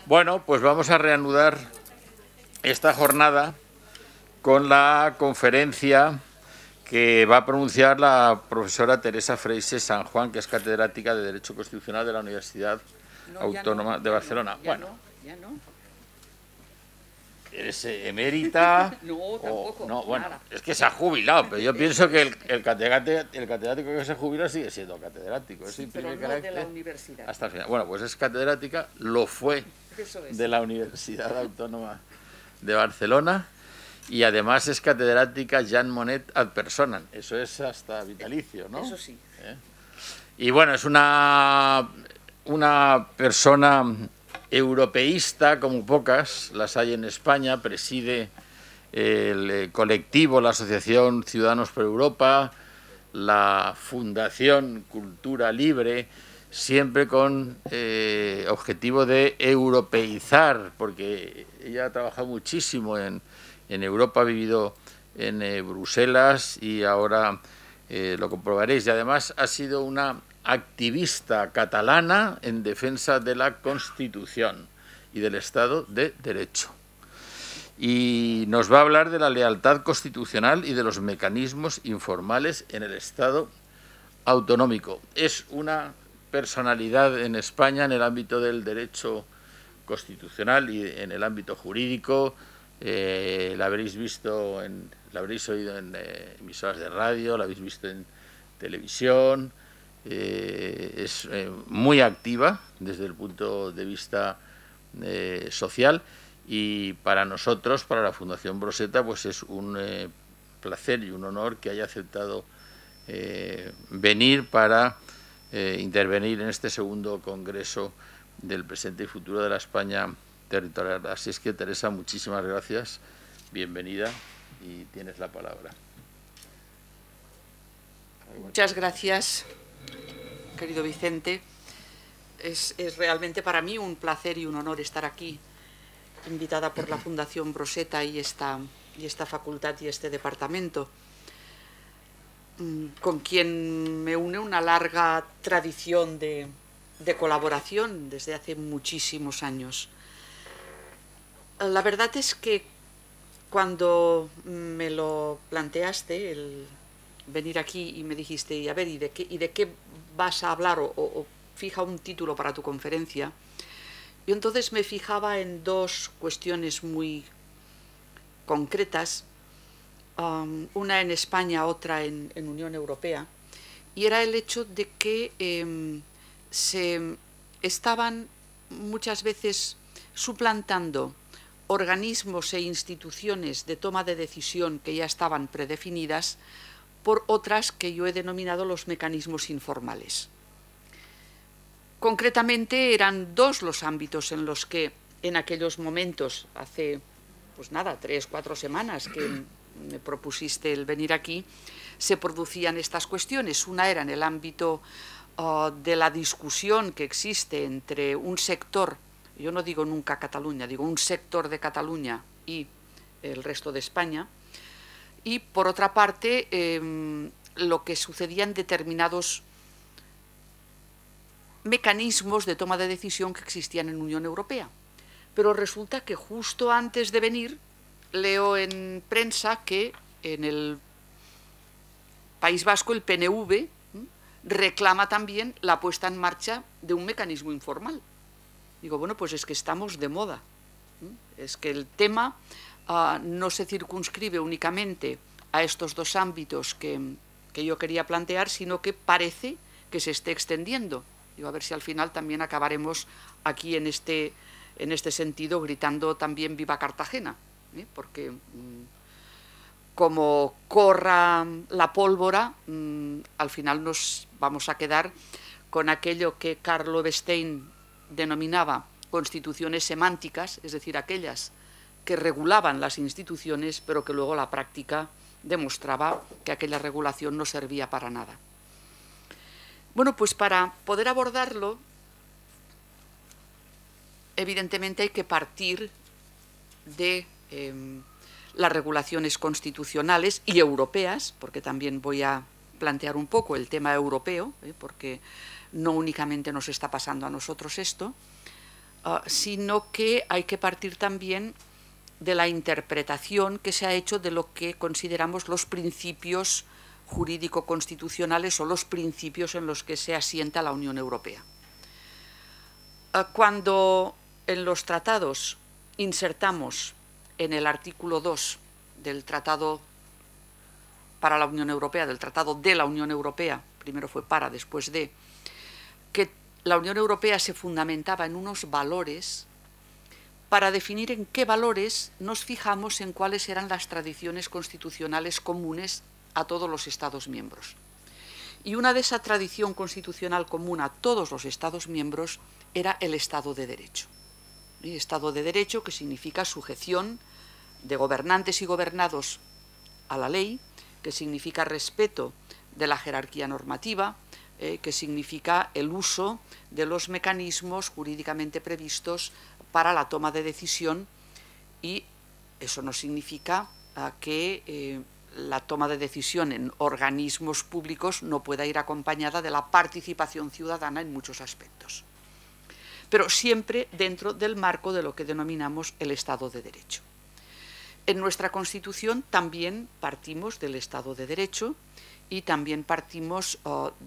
Bueno, pues vamos a reanudar esta jornada con la conferencia que va a pronunciar la profesora Teresa Freixes San Juan, que es catedrática de Derecho Constitucional de la Universidad Autónoma de Barcelona. Ya no. ¿Eres emérita? No, tampoco. No, bueno, nada. es que se ha jubilado, pero yo pienso que el catedrático que se jubila sigue siendo catedrático. Sí, pero no de la universidad. Hasta el final. Bueno, pues es catedrática, lo fue Eso es. de la Universidad Autónoma de Barcelona y además es catedrática Jean Monnet ad personam. Eso es hasta vitalicio, ¿no? Eso sí. Y bueno, es una persona europeísta como pocas las hay en España, preside el colectivo, la Asociación Ciudadanos por Europa, la Fundación Cultura Libre, siempre con objetivo de europeizar, porque ella ha trabajado muchísimo en Europa, ha vivido en Bruselas y ahora lo comprobaréis. Y además ha sido una activista catalana en defensa de la Constitución y del Estado de Derecho. Y nos va a hablar de la lealtad constitucional y de los mecanismos informales en el Estado autonómico. Es una personalidad en España en el ámbito del derecho constitucional y en el ámbito jurídico. La habréis visto, la habréis oído en emisoras de radio, la habéis visto en televisión. Es muy activa desde el punto de vista social y para nosotros, para la Fundación Broseta, pues es un placer y un honor que haya aceptado venir para intervenir en este segundo congreso del presente y futuro de la España territorial. Así es que, Teresa, muchísimas gracias, bienvenida y tienes la palabra. Muchas gracias, querido Vicente. Es realmente para mí un placer y un honor estar aquí, invitada por la Fundación Broseta y esta facultad y este departamento, con quien me une una larga tradición de colaboración desde hace muchísimos años. La verdad es que cuando me lo planteaste, el venir aquí y me dijiste, y a ver, ¿y de qué vas a hablar? O fija un título para tu conferencia. Yo entonces me fijaba en dos cuestiones muy concretas, una en España, otra en Unión Europea, y era el hecho de que se estaban muchas veces suplantando organismos e instituciones de toma de decisión que ya estaban predefinidas por otras que yo he denominado los mecanismos informales. Concretamente eran dos los ámbitos en los que en aquellos momentos, hace pues nada, 3 o 4 semanas que me propusiste el venir aquí, se producían estas cuestiones. Una era en el ámbito de la discusión que existe entre un sector, yo no digo nunca Cataluña, digo un sector de Cataluña y el resto de España, y por otra parte lo que sucedía en determinados mecanismos de toma de decisión que existían en Unión Europea. Pero resulta que justo antes de venir leo en prensa que en el País Vasco el PNV reclama también la puesta en marcha de un mecanismo informal. Digo, bueno, pues es que estamos de moda. Es que el tema no se circunscribe únicamente a estos dos ámbitos que yo quería plantear, sino que parece que se esté extendiendo. Digo, a ver si al final también acabaremos aquí en este sentido gritando también viva Cartagena, porque como corra la pólvora, al final nos vamos a quedar con aquello que Carl Loevestein denominaba constituciones semánticas, es decir, aquellas que regulaban las instituciones, pero que luego la práctica demostraba que aquella regulación no servía para nada. Bueno, pues para poder abordarlo, evidentemente hay que partir de las regulaciones constitucionales y europeas, porque también voy a plantear un poco el tema europeo, porque no únicamente nos está pasando a nosotros esto, sino que hay que partir también de la interpretación que se ha hecho de lo que consideramos los principios jurídico-constitucionales o los principios en los que se asienta la Unión Europea. Cuando en los tratados insertamos en el artículo 2 del Tratado para la Unión Europea, del Tratado de la Unión Europea, primero fue para, después de, que la Unión Europea se fundamentaba en unos valores, para definir en qué valores nos fijamos en cuáles eran las tradiciones constitucionales comunes a todos los Estados miembros. Y una de esa tradición constitucional común a todos los Estados miembros era el Estado de Derecho. El Estado de Derecho, que significa sujeción de gobernantes y gobernados a la ley, que significa respeto de la jerarquía normativa, que significa el uso de los mecanismos jurídicamente previstos para la toma de decisión, y eso no significa que la toma de decisión en organismos públicos no pueda ir acompañada de la participación ciudadana en muchos aspectos, pero siempre dentro del marco de lo que denominamos el Estado de Derecho. En nuestra Constitución también partimos del Estado de Derecho y también partimos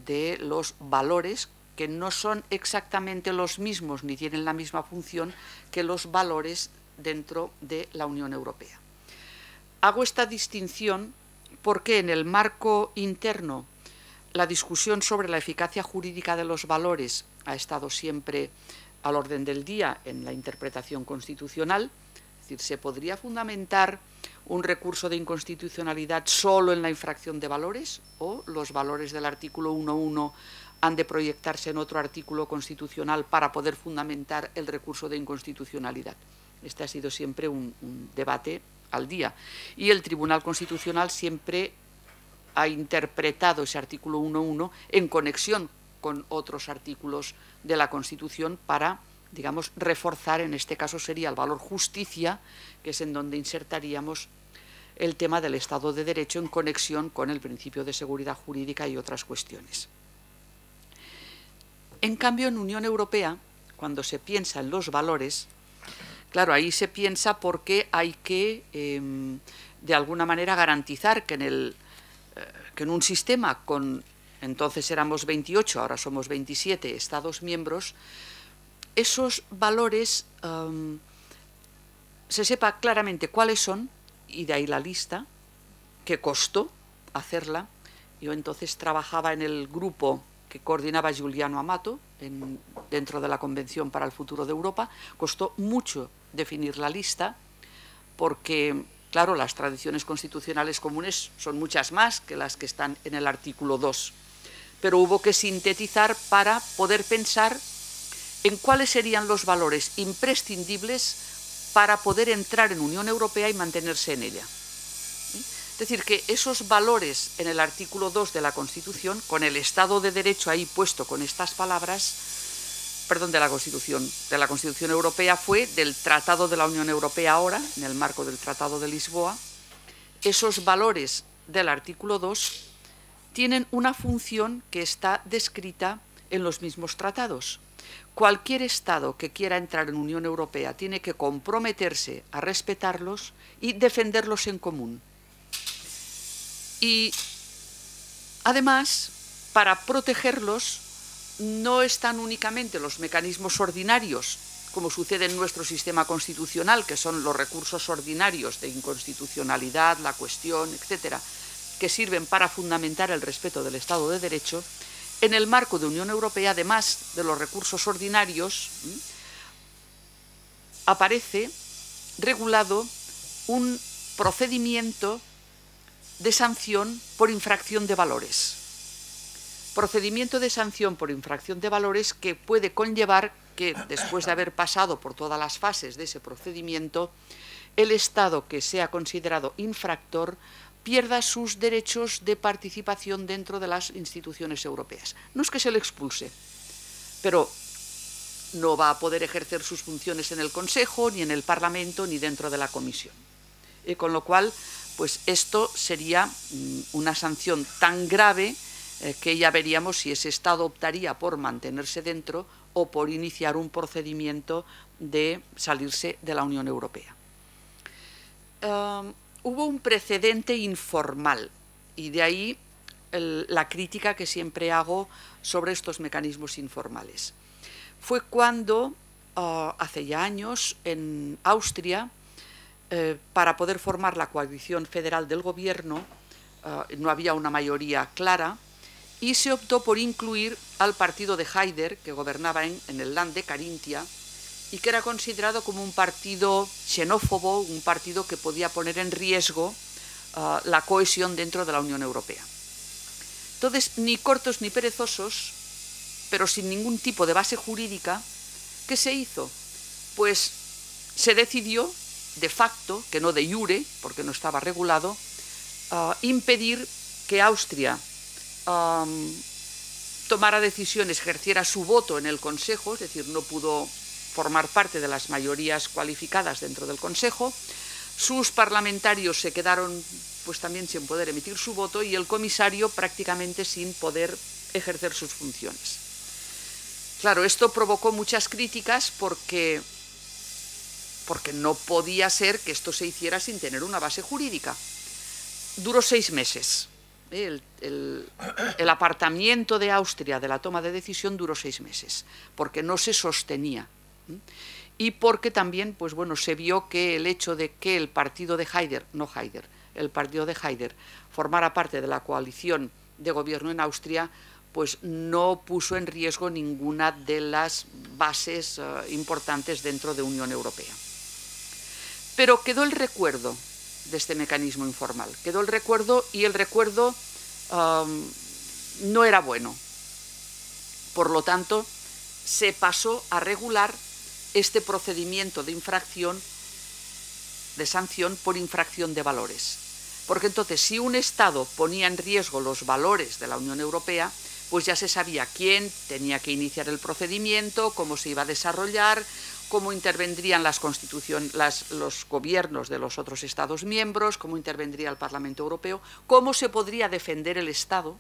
de los valores que no son exactamente los mismos ni tienen la misma función que los valores dentro de la Unión Europea. Hago esta distinción porque en el marco interno la discusión sobre la eficacia jurídica de los valores ha estado siempre al orden del día en la interpretación constitucional. Es decir, ¿se podría fundamentar un recurso de inconstitucionalidad solo en la infracción de valores, o los valores del artículo 1.1 han de proyectarse en otro artículo constitucional para poder fundamentar el recurso de inconstitucionalidad? Este ha sido siempre un debate al día, y el Tribunal Constitucional siempre ha interpretado ese artículo 1.1 en conexión con otros artículos de la Constitución para, digamos, reforzar, en este caso sería el valor justicia, que es en donde insertaríamos el tema del Estado de Derecho en conexión con el principio de seguridad jurídica y otras cuestiones. En cambio, en Unión Europea, cuando se piensa en los valores, claro, ahí se piensa porque hay que, de alguna manera, garantizar que en un sistema con, entonces éramos 28, ahora somos 27 Estados miembros, esos valores se sepa claramente cuáles son, y de ahí la lista, que costó hacerla. Yo entonces trabajaba en el grupo que coordinaba Giuliano Amato dentro de la Convención para el Futuro de Europa. Costó mucho definir la lista porque, claro, las tradiciones constitucionales comunes son muchas más que las que están en el artículo 2, pero hubo que sintetizar para poder pensar en cuáles serían los valores imprescindibles para poder entrar en Unión Europea y mantenerse en ella. Es decir, que esos valores en el artículo 2 de la Constitución, con el Estado de Derecho ahí puesto con estas palabras, perdón, de la Constitución Europea, fue del Tratado de la Unión Europea ahora, en el marco del Tratado de Lisboa. Esos valores del artículo 2 tienen una función que está descrita en los mismos tratados. Cualquier Estado que quiera entrar en Unión Europea tiene que comprometerse a respetarlos y defenderlos en común. Y además, para protegerlos no están únicamente los mecanismos ordinarios, como sucede en nuestro sistema constitucional, que son los recursos ordinarios de inconstitucionalidad, la cuestión, etcétera, que sirven para fundamentar el respeto del Estado de Derecho. En el marco de Unión Europea, además de los recursos ordinarios, aparece regulado un procedimiento de sanción por infracción de valores. Procedimiento de sanción por infracción de valores que puede conllevar que, después de haber pasado por todas las fases de ese procedimiento, el Estado que sea considerado infractor pierda sus derechos de participación dentro de las instituciones europeas. No es que se le expulse, pero no va a poder ejercer sus funciones en el Consejo, ni en el Parlamento, ni dentro de la Comisión. Con lo cual, pues esto sería una sanción tan grave que ya veríamos si ese Estado optaría por mantenerse dentro o por iniciar un procedimiento de salirse de la Unión Europea. Hubo un precedente informal y de ahí la crítica que siempre hago sobre estos mecanismos informales. Fue cuando, hace ya años, en Austria, para poder formar la coalición federal del gobierno, no había una mayoría clara y se optó por incluir al partido de Haider, que gobernaba en el Land de Carintia, y que era considerado como un partido xenófobo, un partido que podía poner en riesgo la cohesión dentro de la Unión Europea. Entonces, ni cortos ni perezosos, pero sin ningún tipo de base jurídica, ¿qué se hizo? Pues se decidió, de facto, que no de iure, porque no estaba regulado, impedir que Austria tomara decisiones, ejerciera su voto en el Consejo, es decir, no pudo formar parte de las mayorías cualificadas dentro del Consejo. Sus parlamentarios se quedaron pues también sin poder emitir su voto y el comisario prácticamente sin poder ejercer sus funciones. Claro, esto provocó muchas críticas porque no podía ser que esto se hiciera sin tener una base jurídica. Duró 6 meses. El apartamiento de Austria de la toma de decisión duró 6 meses, porque no se sostenía. Y porque también, pues bueno, se vio que el hecho de que el partido de Haider, el partido de Haider formara parte de la coalición de gobierno en Austria, pues no puso en riesgo ninguna de las bases importantes dentro de Unión Europea. Pero quedó el recuerdo de este mecanismo informal, quedó el recuerdo y el recuerdo no era bueno. Por lo tanto, se pasó a regular este procedimiento de infracción, de sanción por infracción de valores. Porque entonces, si un Estado ponía en riesgo los valores de la Unión Europea, pues ya se sabía quién tenía que iniciar el procedimiento, cómo se iba a desarrollar, cómo intervendrían los gobiernos de los otros Estados miembros, cómo intervendría el Parlamento Europeo, cómo se podría defender el Estado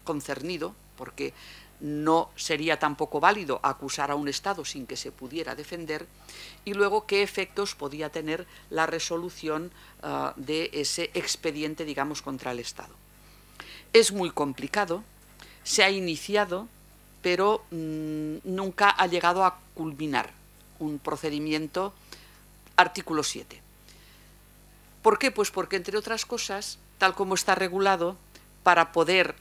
concernido, porque no sería tampoco válido acusar a un Estado sin que se pudiera defender, y luego qué efectos podía tener la resolución de ese expediente, digamos, contra el Estado. Es muy complicado, se ha iniciado, pero nunca ha llegado a culminar un procedimiento artículo 7. ¿Por qué? Pues porque, entre otras cosas, tal como está regulado, para poder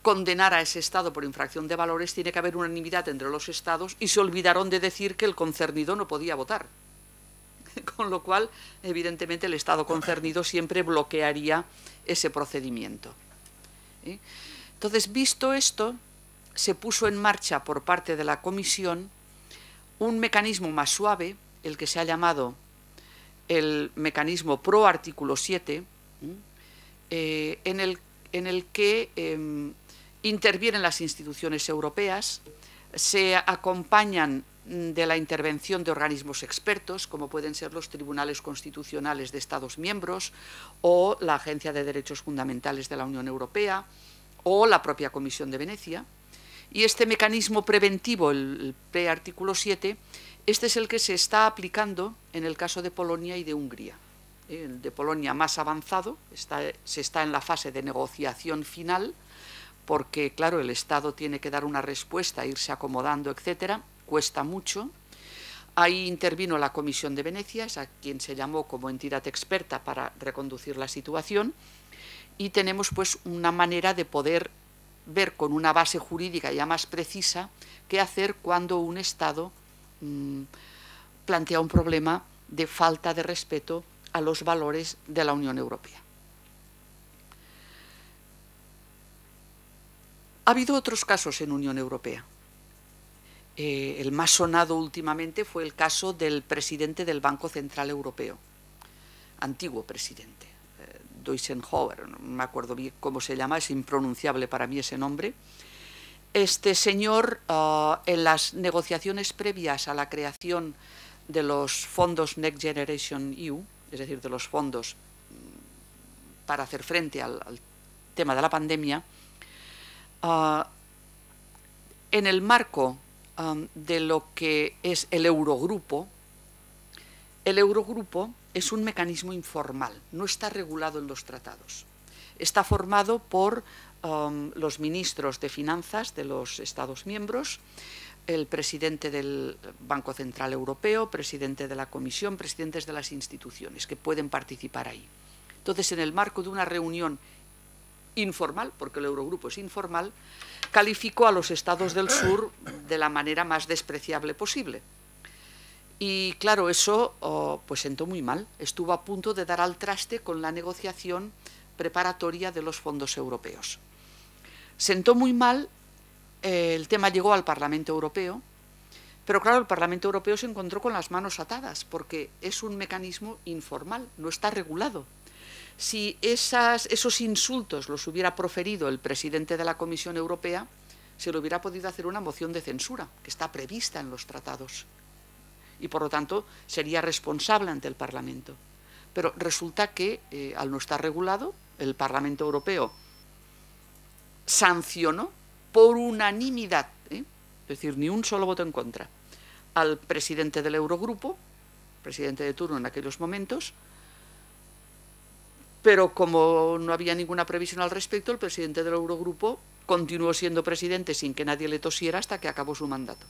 condenar a ese Estado por infracción de valores tiene que haber unanimidad entre los Estados y se olvidaron de decir que el concernido no podía votar. Con lo cual, evidentemente, el Estado concernido siempre bloquearía ese procedimiento. Entonces, visto esto, se puso en marcha por parte de la Comisión un mecanismo más suave, el que se ha llamado el mecanismo pro artículo 7, en el que intervienen las instituciones europeas, se acompañan de la intervención de organismos expertos, como pueden ser los tribunales constitucionales de Estados miembros o la Agencia de Derechos Fundamentales de la Unión Europea o la propia Comisión de Venecia. Y este mecanismo preventivo, el pre-artículo 7, este es el que se está aplicando en el caso de Polonia y de Hungría. El de Polonia más avanzado, se está en la fase de negociación final, porque, claro, el Estado tiene que dar una respuesta, irse acomodando, etcétera, cuesta mucho. Ahí intervino la Comisión de Venecia, es a quien se llamó como entidad experta para reconducir la situación, y tenemos pues una manera de poder ver con una base jurídica ya más precisa qué hacer cuando un Estado plantea un problema de falta de respeto a los valores de la Unión Europea. Ha habido otros casos en Unión Europea. El más sonado últimamente fue el caso del presidente del Banco Central Europeo, antiguo presidente, Duijsenhofer, no me acuerdo bien cómo se llama, es impronunciable para mí ese nombre. Este señor, en las negociaciones previas a la creación de los fondos Next Generation EU, es decir, de los fondos para hacer frente al tema de la pandemia, en el marco de lo que es el Eurogrupo. El Eurogrupo es un mecanismo informal, no está regulado en los tratados. Está formado por los ministros de finanzas de los Estados miembros, el presidente del Banco Central Europeo, presidente de la Comisión, presidentes de las instituciones que pueden participar ahí. Entonces, en el marco de una reunión informal, porque el Eurogrupo es informal, calificó a los Estados del Sur de la manera más despreciable posible. Y claro, eso pues sentó muy mal. Estuvo a punto de dar al traste con la negociación preparatoria de los fondos europeos. Sentó muy mal, el tema llegó al Parlamento Europeo, pero claro, el Parlamento Europeo se encontró con las manos atadas, porque es un mecanismo informal, no está regulado. Si esos insultos los hubiera proferido el presidente de la Comisión Europea, se le hubiera podido hacer una moción de censura, que está prevista en los tratados. Y por lo tanto sería responsable ante el Parlamento. Pero resulta que al no estar regulado, el Parlamento Europeo sancionó por unanimidad, es decir, ni un solo voto en contra, al presidente del Eurogrupo, presidente de turno en aquellos momentos, pero como no había ninguna previsión al respecto, el presidente del Eurogrupo continuó siendo presidente sin que nadie le tosiera hasta que acabó su mandato.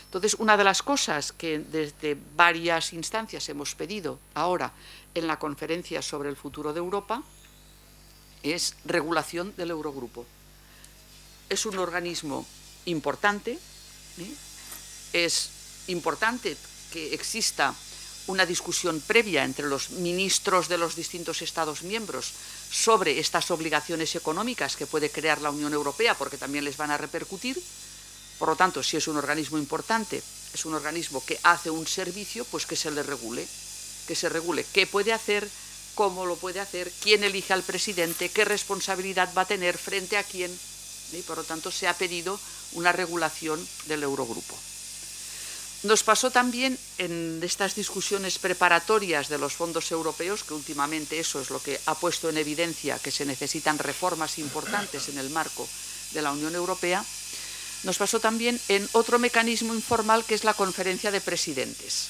Entonces, una de las cosas que desde varias instancias hemos pedido ahora en la conferencia sobre el futuro de Europa es regulación del Eurogrupo. Es un organismo importante, es importante que exista una discusión previa entre los ministros de los distintos Estados miembros sobre estas obligaciones económicas que puede crear la Unión Europea, porque también les van a repercutir. Por lo tanto, si es un organismo importante, es un organismo que hace un servicio, pues que se le regule, qué puede hacer, cómo lo puede hacer, quién elige al presidente, qué responsabilidad va a tener frente a quién. Y por lo tanto, se ha pedido una regulación del Eurogrupo. Nos pasó también en estas discusiones preparatorias de los fondos europeos, que últimamente eso es lo que ha puesto en evidencia que se necesitan reformas importantes en el marco de la Unión Europea, nos pasó también en otro mecanismo informal que es la conferencia de presidentes.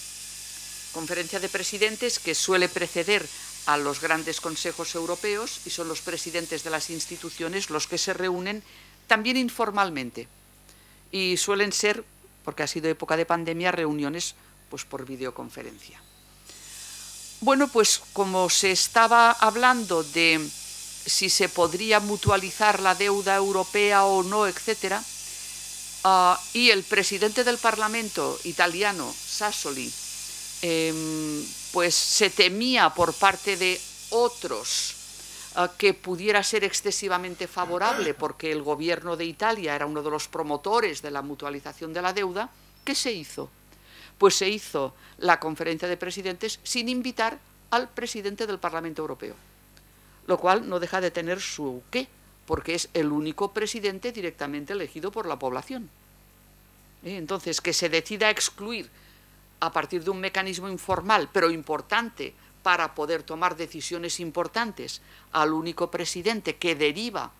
Conferencia de presidentes que suele preceder a los grandes consejos europeos y son los presidentes de las instituciones los que se reúnen también informalmente y suelen ser, porque ha sido época de pandemia, reuniones pues por videoconferencia. Bueno, pues como se estaba hablando de si se podría mutualizar la deuda europea o no, etcétera, y el presidente del Parlamento italiano, Sassoli, pues se temía por parte de otros que pudiera ser excesivamente favorable porque el gobierno de Italia era uno de los promotores de la mutualización de la deuda. ¿Qué se hizo? Pues se hizo la conferencia de presidentes sin invitar al presidente del Parlamento Europeo, lo cual no deja de tener su qué, porque es el único presidente directamente elegido por la población. Entonces, que se decida excluir a partir de un mecanismo informal, pero importante para poder tomar decisiones importantes, al único presidente que deriva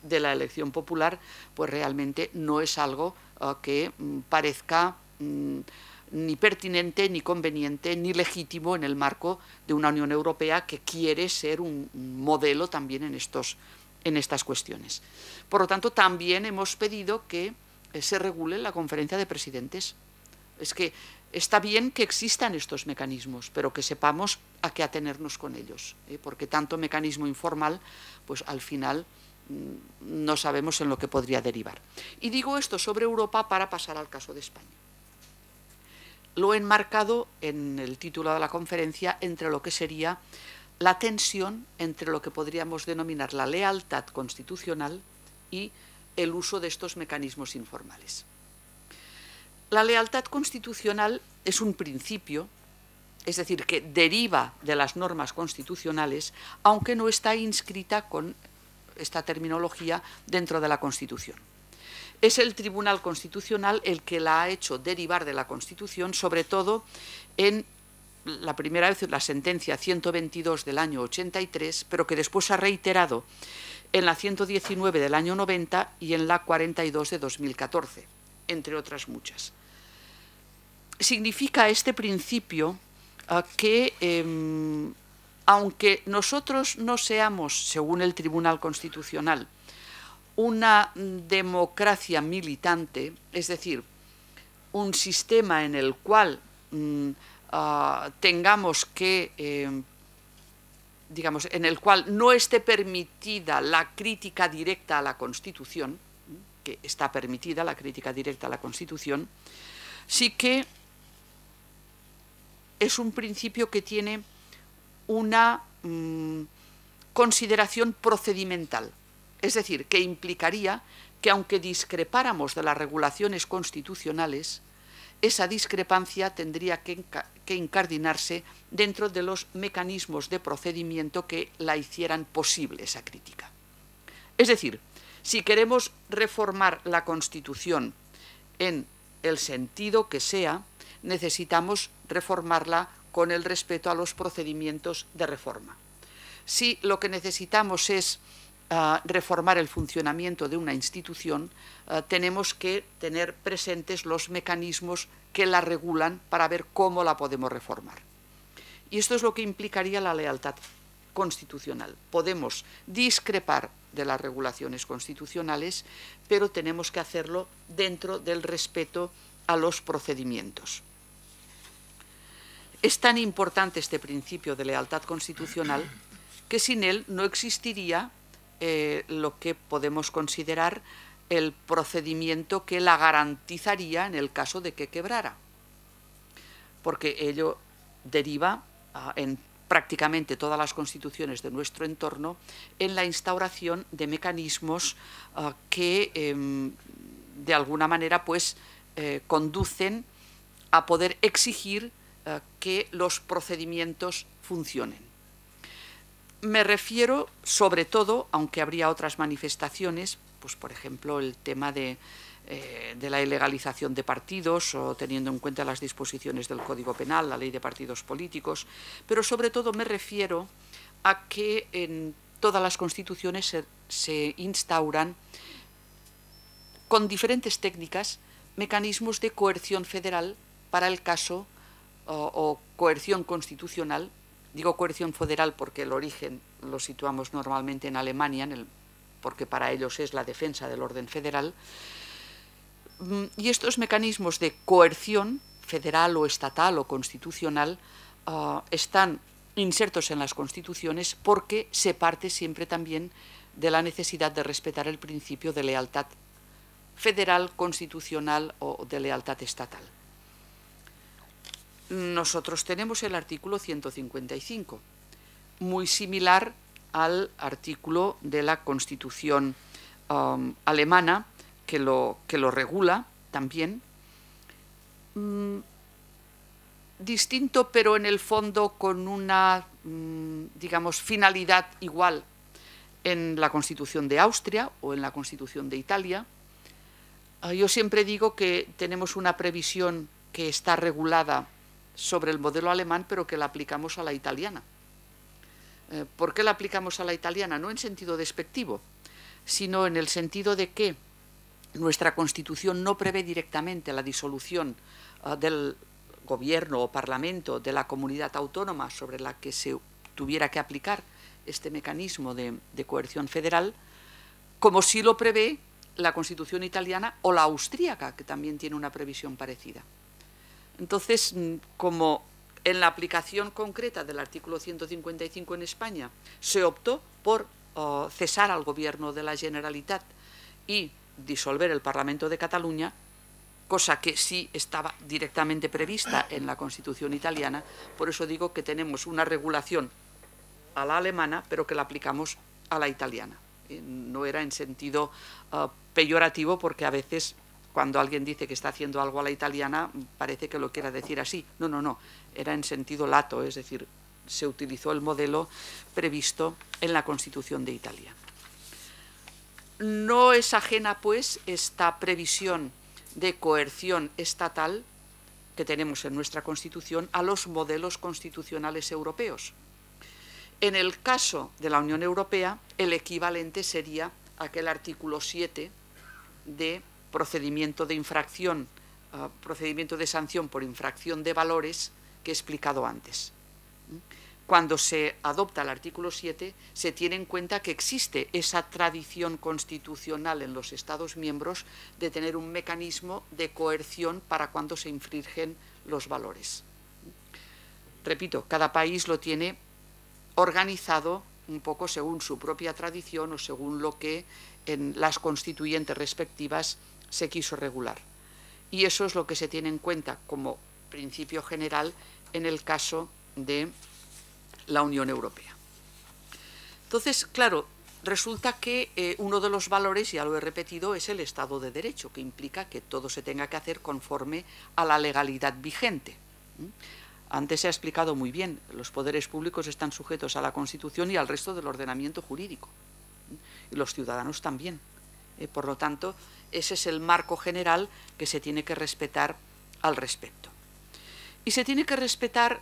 de la elección popular, pues realmente no es algo que parezca ni pertinente, ni conveniente, ni legítimo en el marco de una Unión Europea que quiere ser un modelo también en estas cuestiones. Por lo tanto, también hemos pedido que se regule la conferencia de presidentes. Es que está bien que existan estos mecanismos, pero que sepamos a qué atenernos con ellos, porque tanto mecanismo informal, pues al final no sabemos en lo que podría derivar. Y digo esto sobre Europa para pasar al caso de España. Lo he enmarcado en el título de la conferencia entre lo que sería la tensión entre lo que podríamos denominar la lealtad constitucional y el uso de estos mecanismos informales. La lealtad constitucional es un principio, es decir, que deriva de las normas constitucionales, aunque no está inscrita con esta terminología dentro de la Constitución. Es el Tribunal Constitucional el que la ha hecho derivar de la Constitución, sobre todo en la primera vez la sentencia 122 del año 83, pero que después ha reiterado en la 119 del año 90 y en la 42 de 2014, entre otras muchas. Significa este principio que, aunque nosotros no seamos, según el Tribunal Constitucional, una democracia militante, es decir, un sistema en el cual tengamos que, digamos, en el cual no esté permitida la crítica directa a la Constitución, que está permitida la crítica directa a la Constitución, sí que es un principio que tiene una consideración procedimental, es decir, que implicaría que aunque discrepáramos de las regulaciones constitucionales, esa discrepancia tendría que incardinarse dentro de los mecanismos de procedimiento que la hicieran posible esa crítica. Es decir, si queremos reformar la Constitución en el sentido que sea, necesitamos reformarla con el respeto a los procedimientos de reforma. Si lo que necesitamos es reformar el funcionamiento de una institución, tenemos que tener presentes los mecanismos que la regulan para ver cómo la podemos reformar. Y esto es lo que implicaría la lealtad constitucional. Podemos discrepar de las regulaciones constitucionales, pero tenemos que hacerlo dentro del respeto a los procedimientos. Es tan importante este principio de lealtad constitucional que sin él no existiría lo que podemos considerar el procedimiento que la garantizaría en el caso de que quebrara, porque ello deriva en prácticamente todas las constituciones de nuestro entorno en la instauración de mecanismos que de alguna manera pues conducen a poder exigir que los procedimientos funcionen. Me refiero sobre todo, aunque habría otras manifestaciones, pues por ejemplo el tema de la ilegalización de partidos o teniendo en cuenta las disposiciones del Código Penal, la ley de partidos políticos, pero sobre todo me refiero a que en todas las constituciones se instauran con diferentes técnicas mecanismos de coerción federal para el caso o coerción constitucional. Digo coerción federal porque el origen lo situamos normalmente en Alemania, porque para ellos es la defensa del orden federal. Y estos mecanismos de coerción federal o estatal o constitucional están insertos en las constituciones porque se parte siempre también de la necesidad de respetar el principio de lealtad federal, constitucional o de lealtad estatal. Nosotros tenemos el artículo 155, muy similar al artículo de la Constitución alemana, que lo regula también, distinto pero en el fondo con una, digamos, finalidad igual en la Constitución de Austria o en la Constitución de Italia. Yo siempre digo que tenemos una previsión que está regulada sobre el modelo alemán, pero que la aplicamos a la italiana. ¿Por qué la aplicamos a la italiana? No en sentido despectivo, sino en el sentido de que nuestra Constitución no prevé directamente la disolución del gobierno o parlamento de la comunidad autónoma sobre la que se tuviera que aplicar este mecanismo de coerción federal, como sí lo prevé la Constitución italiana o la austríaca, que también tiene una previsión parecida. Entonces, como en la aplicación concreta del artículo 155 en España se optó por cesar al gobierno de la Generalitat y disolver el Parlamento de Cataluña, cosa que sí estaba directamente prevista en la Constitución italiana, por eso digo que tenemos una regulación a la alemana, pero que la aplicamos a la italiana. No era en sentido peyorativo, porque a veces cuando alguien dice que está haciendo algo a la italiana, parece que lo quiera decir así. No, no, no, era en sentido lato, es decir, se utilizó el modelo previsto en la Constitución de Italia. No es ajena, pues, esta previsión de coerción estatal que tenemos en nuestra Constitución a los modelos constitucionales europeos. En el caso de la Unión Europea, el equivalente sería aquel artículo 7 de procedimiento de infracción, procedimiento de sanción por infracción de valores que he explicado antes. Cuando se adopta el artículo 7, se tiene en cuenta que existe esa tradición constitucional en los Estados miembros de tener un mecanismo de coerción para cuando se infringen los valores. Repito, cada país lo tiene organizado un poco según su propia tradición o según lo que en las constituyentes respectivas se quiso regular. Y eso es lo que se tiene en cuenta como principio general en el caso de la Unión Europea. Entonces, claro, resulta que uno de los valores, ya lo he repetido, es el Estado de Derecho, que implica que todo se tenga que hacer conforme a la legalidad vigente. Antes se ha explicado muy bien, los poderes públicos están sujetos a la Constitución y al resto del ordenamiento jurídico, y los ciudadanos también. Por lo tanto, ese es el marco general que se tiene que respetar al respecto. Y se tiene que respetar,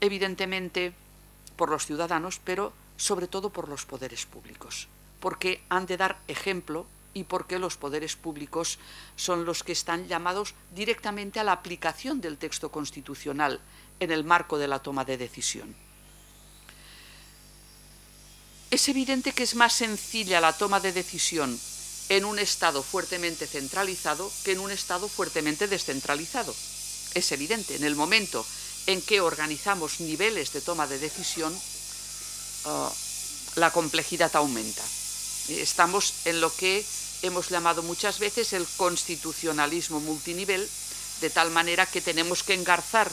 evidentemente, por los ciudadanos, pero sobre todo por los poderes públicos, porque han de dar ejemplo y porque los poderes públicos son los que están llamados directamente a la aplicación del texto constitucional en el marco de la toma de decisión. Es evidente que es más sencilla la toma de decisión en un Estado fuertemente centralizado que en un Estado fuertemente descentralizado. Es evidente, en el momento en que organizamos niveles de toma de decisión, la complejidad aumenta. Estamos en lo que hemos llamado muchas veces el constitucionalismo multinivel, de tal manera que tenemos que engarzar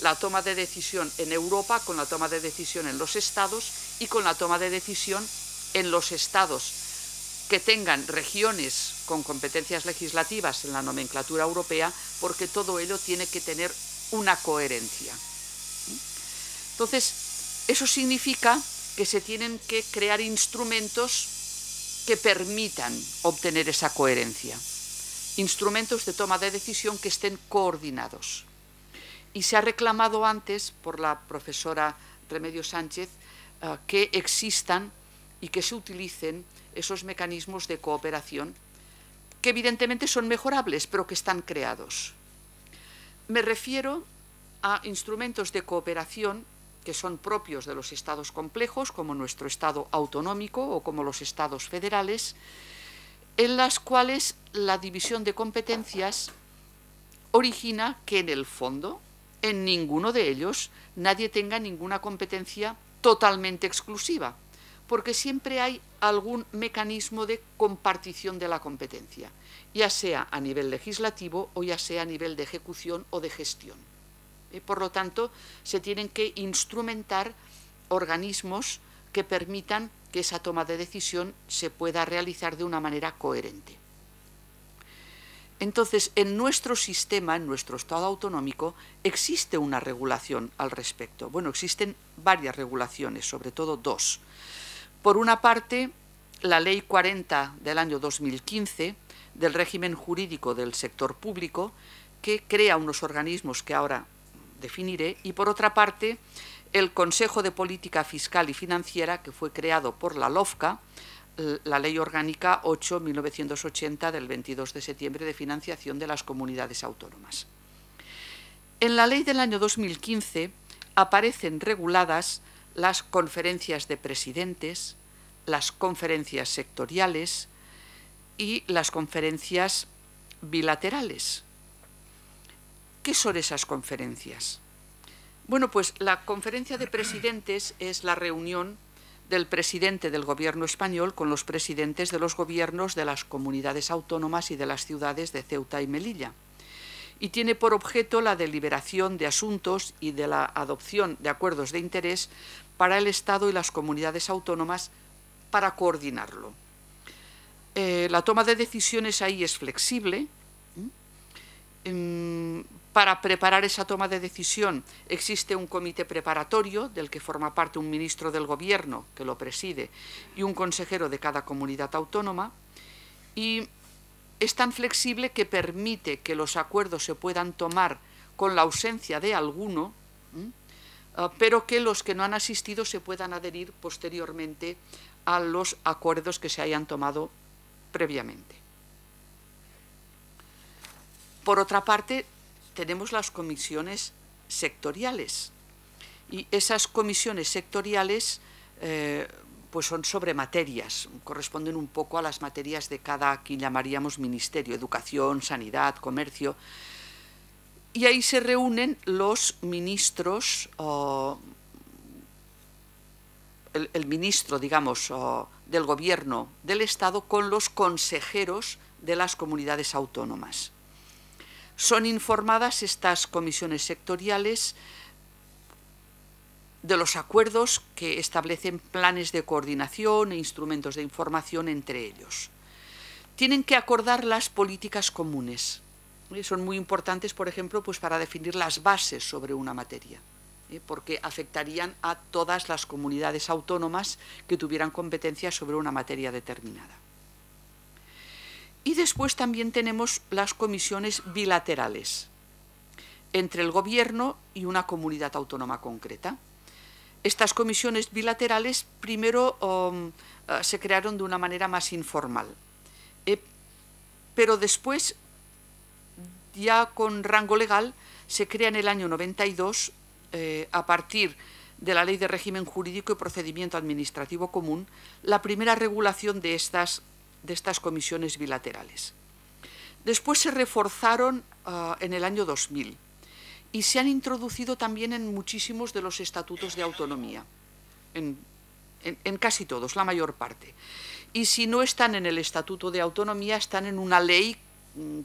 la toma de decisión en Europa con la toma de decisión en los Estados y con la toma de decisión en los Estados que tengan regiones con competencias legislativas en la nomenclatura europea, porque todo ello tiene que tener una coherencia. Entonces, eso significa que se tienen que crear instrumentos que permitan obtener esa coherencia, instrumentos de toma de decisión que estén coordinados. Y se ha reclamado antes por la profesora Remedios Sánchez que existan y que se utilicen esos mecanismos de cooperación que evidentemente son mejorables, pero que están creados. Me refiero a instrumentos de cooperación que son propios de los estados complejos, como nuestro estado autonómico o como los estados federales, en las cuales la división de competencias origina que en el fondo, en ninguno de ellos, nadie tenga ninguna competencia totalmente exclusiva, porque siempre hay algún mecanismo de compartición de la competencia, ya sea a nivel legislativo o ya sea a nivel de ejecución o de gestión. Por lo tanto, se tienen que instrumentar organismos que permitan que esa toma de decisión se pueda realizar de una manera coherente. Entonces, en nuestro sistema, en nuestro Estado autonómico, existe una regulación al respecto. Bueno, existen varias regulaciones, sobre todo dos. Por una parte, la Ley 40 del año 2015 del régimen jurídico del sector público, que crea unos organismos que ahora definiré, y por otra parte, el Consejo de Política Fiscal y Financiera, que fue creado por la LOFCA, la Ley Orgánica 8/1980 del 22 de septiembre de financiación de las comunidades autónomas. En la ley del año 2015 aparecen reguladas las conferencias de presidentes, las conferencias sectoriales y las conferencias bilaterales. ¿Qué son esas conferencias? Bueno, pues la conferencia de presidentes es la reunión del presidente del gobierno español con los presidentes de los gobiernos de las comunidades autónomas y de las ciudades de Ceuta y Melilla. Y tiene por objeto la deliberación de asuntos y de la adopción de acuerdos de interés para el Estado y las comunidades autónomas para coordinarlo. La toma de decisiones ahí es flexible. Para preparar esa toma de decisión existe un comité preparatorio del que forma parte un ministro del gobierno que lo preside y un consejero de cada comunidad autónoma, y es tan flexible que permite que los acuerdos se puedan tomar con la ausencia de alguno, pero que los que no han asistido se puedan adherir posteriormente a los acuerdos que se hayan tomado previamente. Por otra parte, tenemos las comisiones sectoriales, y esas comisiones sectoriales pues son sobre materias, corresponden un poco a las materias de cada, que llamaríamos ministerio, educación, sanidad, comercio, y ahí se reúnen los ministros, el ministro, digamos, del gobierno del Estado con los consejeros de las comunidades autónomas. Son informadas estas comisiones sectoriales de los acuerdos que establecen planes de coordinación e instrumentos de información entre ellos. Tienen que acordar las políticas comunes. Son muy importantes, por ejemplo, pues para definir las bases sobre una materia, porque afectarían a todas las comunidades autónomas que tuvieran competencia sobre una materia determinada. Y después también tenemos las comisiones bilaterales entre el gobierno y una comunidad autónoma concreta. Estas comisiones bilaterales primero se crearon de una manera más informal, pero después, ya con rango legal, se crea en el año 92, a partir de la Ley de Régimen Jurídico y Procedimiento Administrativo Común, la primera regulación de estas comisiones bilaterales. Después se reforzaron en el año 2000 y se han introducido también en muchísimos de los estatutos de autonomía, en casi todos, la mayor parte. Y si no están en el estatuto de autonomía, están en una ley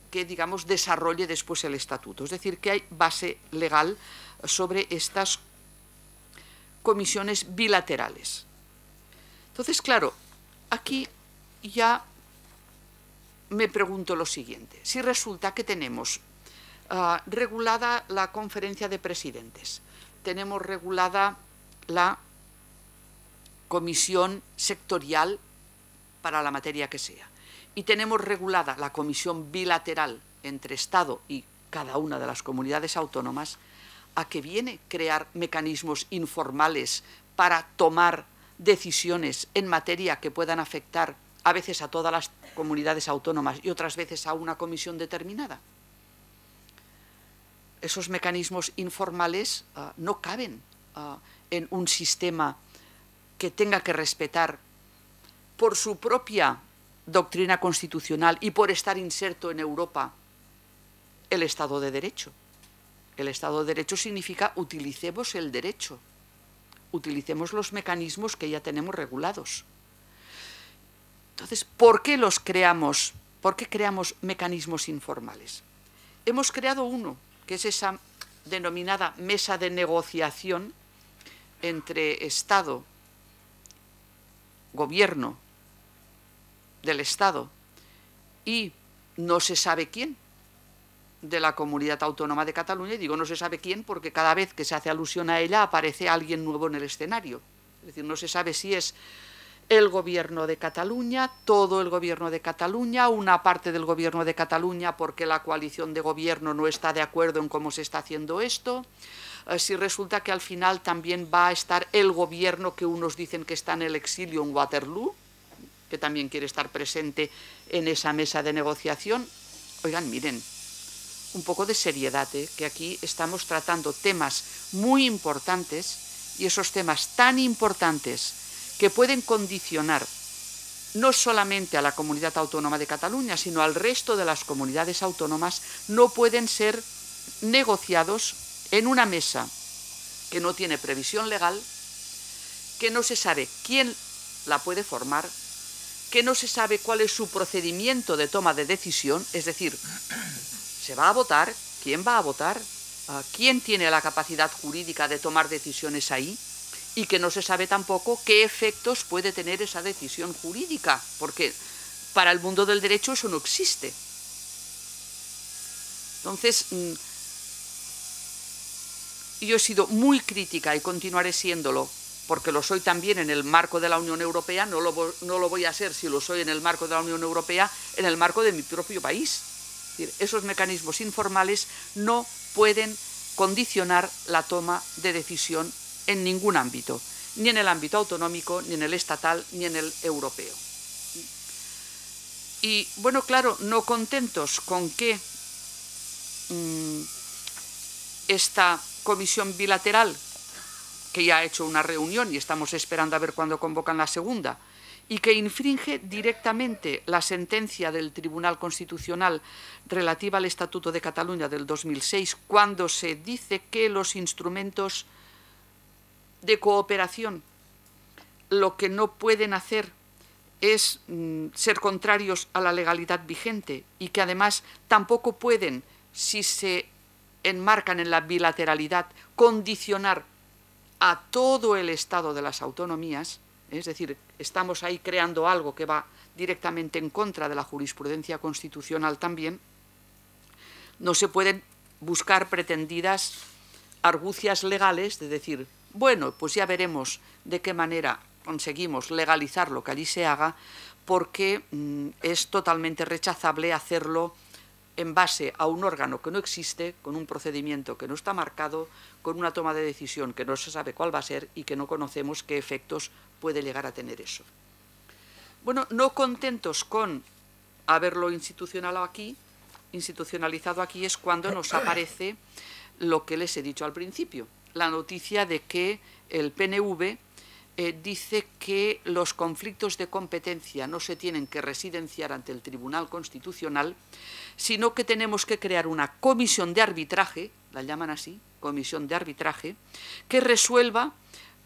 que, digamos, desarrolle después el estatuto. Es decir, que hay base legal sobre estas comisiones bilaterales. Entonces, claro, aquí ya me pregunto lo siguiente. Si resulta que tenemos regulada la conferencia de presidentes, tenemos regulada la comisión sectorial para la materia que sea, y tenemos regulada la comisión bilateral entre Estado y cada una de las comunidades autónomas, ¿a qué viene crear mecanismos informales para tomar decisiones en materia que puedan afectar a veces a todas las comunidades autónomas y otras veces a una comisión determinada? Esos mecanismos informales no caben en un sistema que tenga que respetar por su propia doctrina constitucional y por estar inserto en Europa el Estado de Derecho. El Estado de Derecho significa utilicemos el derecho, utilicemos los mecanismos que ya tenemos regulados. Entonces, ¿por qué los creamos? ¿Por qué creamos mecanismos informales? Hemos creado uno, que es esa denominada mesa de negociación entre Estado, gobierno del Estado y no se sabe quién de la Comunidad Autónoma de Cataluña. Y digo no se sabe quién porque cada vez que se hace alusión a ella aparece alguien nuevo en el escenario. Es decir, no se sabe si es el gobierno de Cataluña, todo el gobierno de Cataluña, una parte del gobierno de Cataluña porque la coalición de gobierno no está de acuerdo en cómo se está haciendo esto. Si resulta que al final también va a estar el gobierno que unos dicen que está en el exilio en Waterloo, que también quiere estar presente en esa mesa de negociación. Oigan, miren, un poco de seriedad, que aquí estamos tratando temas muy importantes, y esos temas tan importantes que pueden condicionar no solamente a la Comunidad Autónoma de Cataluña, sino al resto de las comunidades autónomas, no pueden ser negociados en una mesa que no tiene previsión legal, que no se sabe quién la puede formar, que no se sabe cuál es su procedimiento de toma de decisión, es decir, ¿se va a votar? ¿Quién va a votar? ¿Quién tiene la capacidad jurídica de tomar decisiones ahí? Y que no se sabe tampoco qué efectos puede tener esa decisión jurídica, porque para el mundo del derecho eso no existe. Entonces, yo he sido muy crítica y continuaré siéndolo, porque lo soy también en el marco de la Unión Europea, no lo voy a ser si lo soy en el marco de la Unión Europea, en el marco de mi propio país. Es decir, esos mecanismos informales no pueden condicionar la toma de decisión en ningún ámbito, ni en el ámbito autonómico, ni en el estatal, ni en el europeo. Y bueno, claro, no contentos con que esta comisión bilateral, que ya ha hecho una reunión y estamos esperando a ver cuándo convocan la segunda, y que infringe directamente la sentencia del Tribunal Constitucional relativa al Estatuto de Cataluña del 2006, cuando se dice que los instrumentos de cooperación lo que no pueden hacer es ser contrarios a la legalidad vigente y que además tampoco pueden, si se enmarcan en la bilateralidad, condicionar a todo el Estado de las autonomías. Es decir, estamos ahí creando algo que va directamente en contra de la jurisprudencia constitucional también. No se pueden buscar pretendidas argucias legales de decir, bueno, pues ya veremos de qué manera conseguimos legalizar lo que allí se haga, porque es totalmente rechazable hacerlo en base a un órgano que no existe, con un procedimiento que no está marcado, con una toma de decisión que no se sabe cuál va a ser y que no conocemos qué efectos puede llegar a tener eso. Bueno, no contentos con haberlo institucionalizado aquí es cuando nos aparece lo que les he dicho al principio, la noticia de que el PNV dice que los conflictos de competencia no se tienen que residenciar ante el Tribunal Constitucional, sino que tenemos que crear una comisión de arbitraje, la llaman así, comisión de arbitraje, que resuelva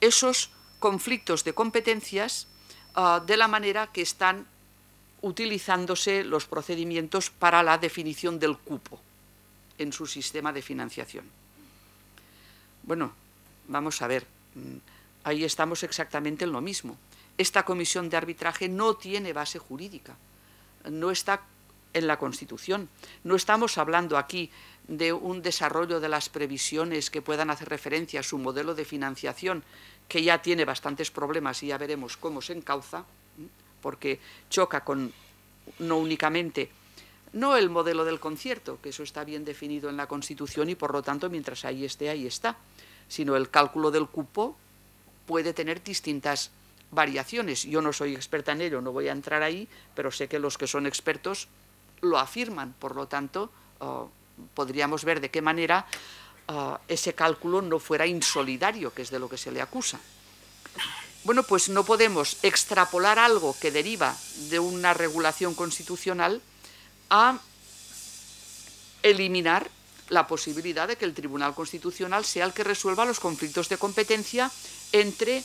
esos conflictos de competencias de la manera que están utilizándose los procedimientos para la definición del cupo en su sistema de financiación. Bueno, vamos a ver, ahí estamos exactamente en lo mismo. Esta comisión de arbitraje no tiene base jurídica, no está en la Constitución. No estamos hablando aquí de un desarrollo de las previsiones que puedan hacer referencia a su modelo de financiación, que ya tiene bastantes problemas y ya veremos cómo se encauza, porque choca con no únicamente, no el modelo del concierto, que eso está bien definido en la Constitución y por lo tanto mientras ahí está, sino el cálculo del cupo puede tener distintas variaciones. Yo no soy experta en ello, no voy a entrar ahí, pero sé que los que son expertos lo afirman, por lo tanto, podríamos ver de qué manera ese cálculo no fuera insolidario, que es de lo que se le acusa. Bueno, pues no podemos extrapolar algo que deriva de una regulación constitucional a eliminar la posibilidad de que el Tribunal Constitucional sea el que resuelva los conflictos de competencia entre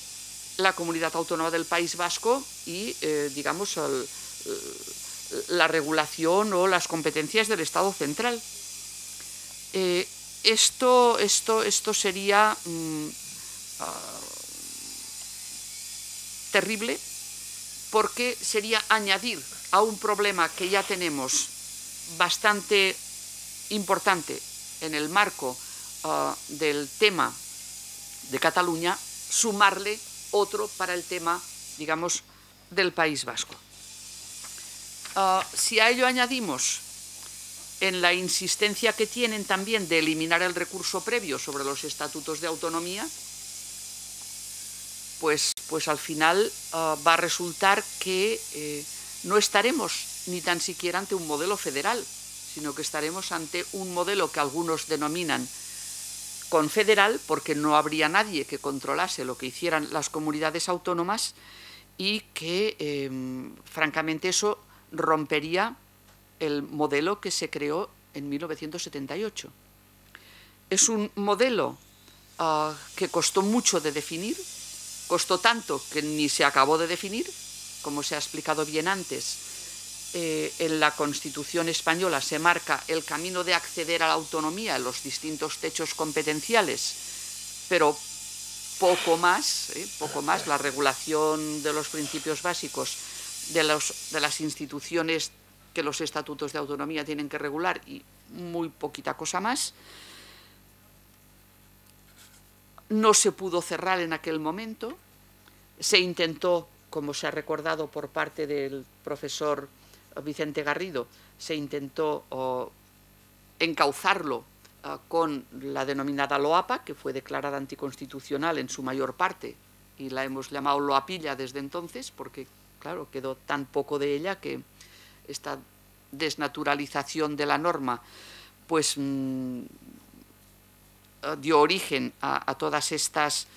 la Comunidad Autónoma del País Vasco y, digamos, la regulación o las competencias del Estado central. Esto sería terrible, porque sería añadir a un problema que ya tenemos bastante importante en el marco del tema de Cataluña, sumarle otro para el tema, digamos, del País Vasco. Si a ello añadimos en la insistencia que tienen también de eliminar el recurso previo sobre los estatutos de autonomía, pues al final va a resultar que no estaremos ni tan siquiera ante un modelo federal, sino que estaremos ante un modelo que algunos denominan confederal, porque no habría nadie que controlase lo que hicieran las comunidades autónomas y que, francamente, eso rompería el modelo que se creó en 1978. Es un modelo que costó mucho de definir, costó tanto que ni se acabó de definir, como se ha explicado bien antes. En la Constitución española se marca el camino de acceder a la autonomía en los distintos techos competenciales, pero poco más, la regulación de los principios básicos de las instituciones que los estatutos de autonomía tienen que regular y muy poquita cosa más. No se pudo cerrar en aquel momento, se intentó, como se ha recordado por parte del profesor Vicente Garrido, se intentó encauzarlo con la denominada LOAPA, que fue declarada anticonstitucional en su mayor parte, y la hemos llamado LOAPilla desde entonces, porque, claro, quedó tan poco de ella que esta desnaturalización de la norma, pues dio origen a todas estas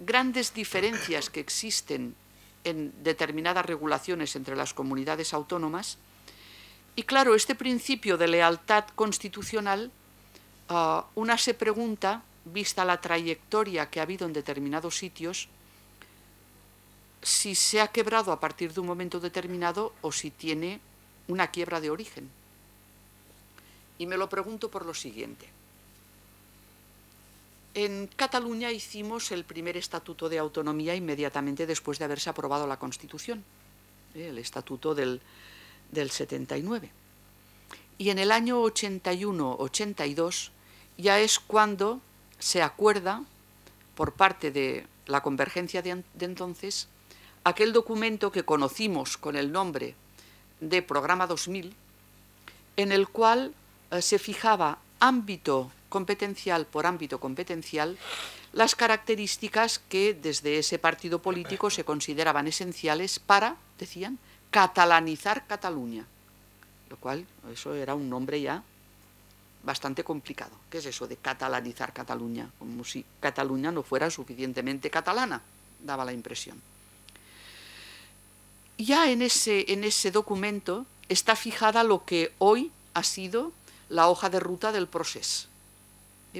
grandes diferencias que existen en determinadas regulaciones entre las comunidades autónomas. Y claro, este principio de lealtad constitucional, una se pregunta, vista la trayectoria que ha habido en determinados sitios, si se ha quebrado a partir de un momento determinado o si tiene una quiebra de origen. Y me lo pregunto por lo siguiente. En Cataluña hicimos el primer estatuto de autonomía inmediatamente después de haberse aprobado la Constitución, el estatuto del 79. Y en el año 81-82 ya es cuando se acuerda, por parte de la convergencia de entonces, aquel documento que conocimos con el nombre de Programa 2000, en el cual se fijaba ámbito competencial por ámbito competencial las características que desde ese partido político se consideraban esenciales para, decían, catalanizar Cataluña, lo cual eso era un nombre ya bastante complicado. ¿Qué es eso de catalanizar Cataluña? Como si Cataluña no fuera suficientemente catalana, daba la impresión. Ya en ese documento está fijada lo que hoy ha sido la hoja de ruta del proceso,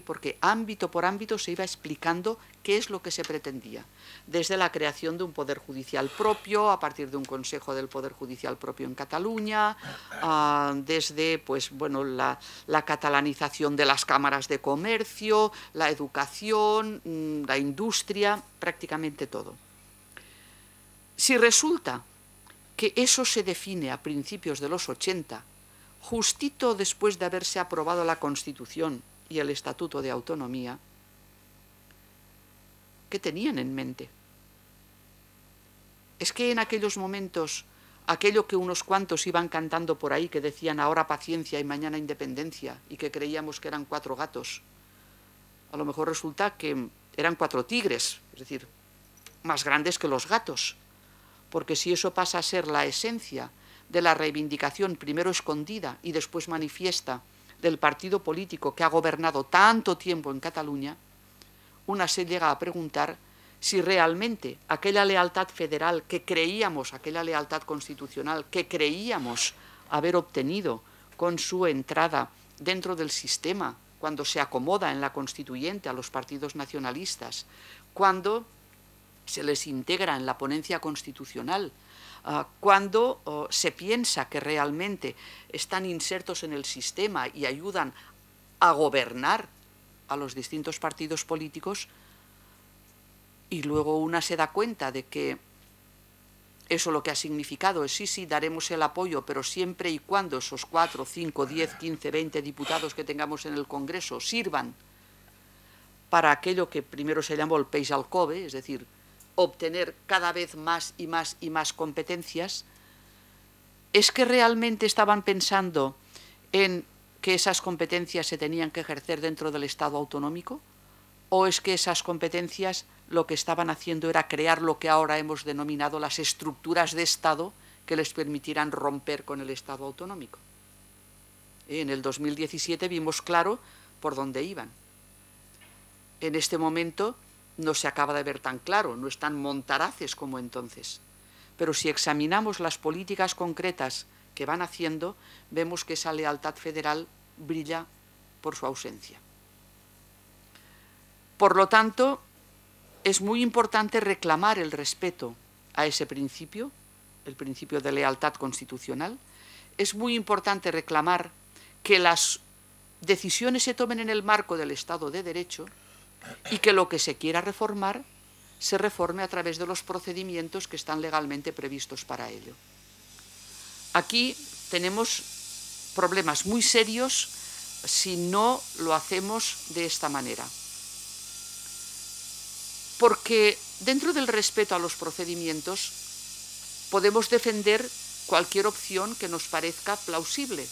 porque ámbito por ámbito se iba explicando qué es lo que se pretendía, desde la creación de un poder judicial propio, a partir de un consejo del poder judicial propio en Cataluña, desde pues, bueno, la catalanización de las cámaras de comercio, la educación, la industria, prácticamente todo. Si resulta que eso se define a principios de los 80, justito después de haberse aprobado la Constitución y el Estatuto de Autonomía, ¿qué tenían en mente? Es que en aquellos momentos, aquello que unos cuantos iban cantando por ahí, que decían ahora paciencia y mañana independencia, y que creíamos que eran 4 gatos, a lo mejor resulta que eran 4 tigres, es decir, más grandes que los gatos, porque si eso pasa a ser la esencia de la reivindicación, primero escondida y después manifiesta, del partido político que ha gobernado tanto tiempo en Cataluña, una se llega a preguntar si realmente aquella lealtad federal que creíamos, aquella lealtad constitucional que creíamos haber obtenido con su entrada dentro del sistema, cuando se acomoda en la constituyente a los partidos nacionalistas, cuando se les integra en la ponencia constitucional, cuando se piensa que realmente están insertos en el sistema y ayudan a gobernar a los distintos partidos políticos, y luego una se da cuenta de que eso lo que ha significado es sí, daremos el apoyo, pero siempre y cuando esos 4, 5, 10, 15, 20 diputados que tengamos en el Congreso sirvan para aquello que primero se llamó el peix al cove, es decir, obtener cada vez más y más y más competencias. ¿Es que realmente estaban pensando en que esas competencias se tenían que ejercer dentro del Estado autonómico? ¿O es que esas competencias lo que estaban haciendo era crear lo que ahora hemos denominado las estructuras de Estado que les permitieran romper con el Estado autonómico? En el 2017 vimos claro por dónde iban. En este momento no se acaba de ver tan claro, no están montaraces como entonces. Pero si examinamos las políticas concretas que van haciendo, vemos que esa lealtad federal brilla por su ausencia. Por lo tanto, es muy importante reclamar el respeto a ese principio, el principio de lealtad constitucional. Es muy importante reclamar que las decisiones se tomen en el marco del Estado de Derecho y que lo que se quiera reformar se reforme a través de los procedimientos que están legalmente previstos para ello. Aquí tenemos problemas muy serios si no lo hacemos de esta manera. Porque dentro del respeto a los procedimientos podemos defender cualquier opción que nos parezca plausible.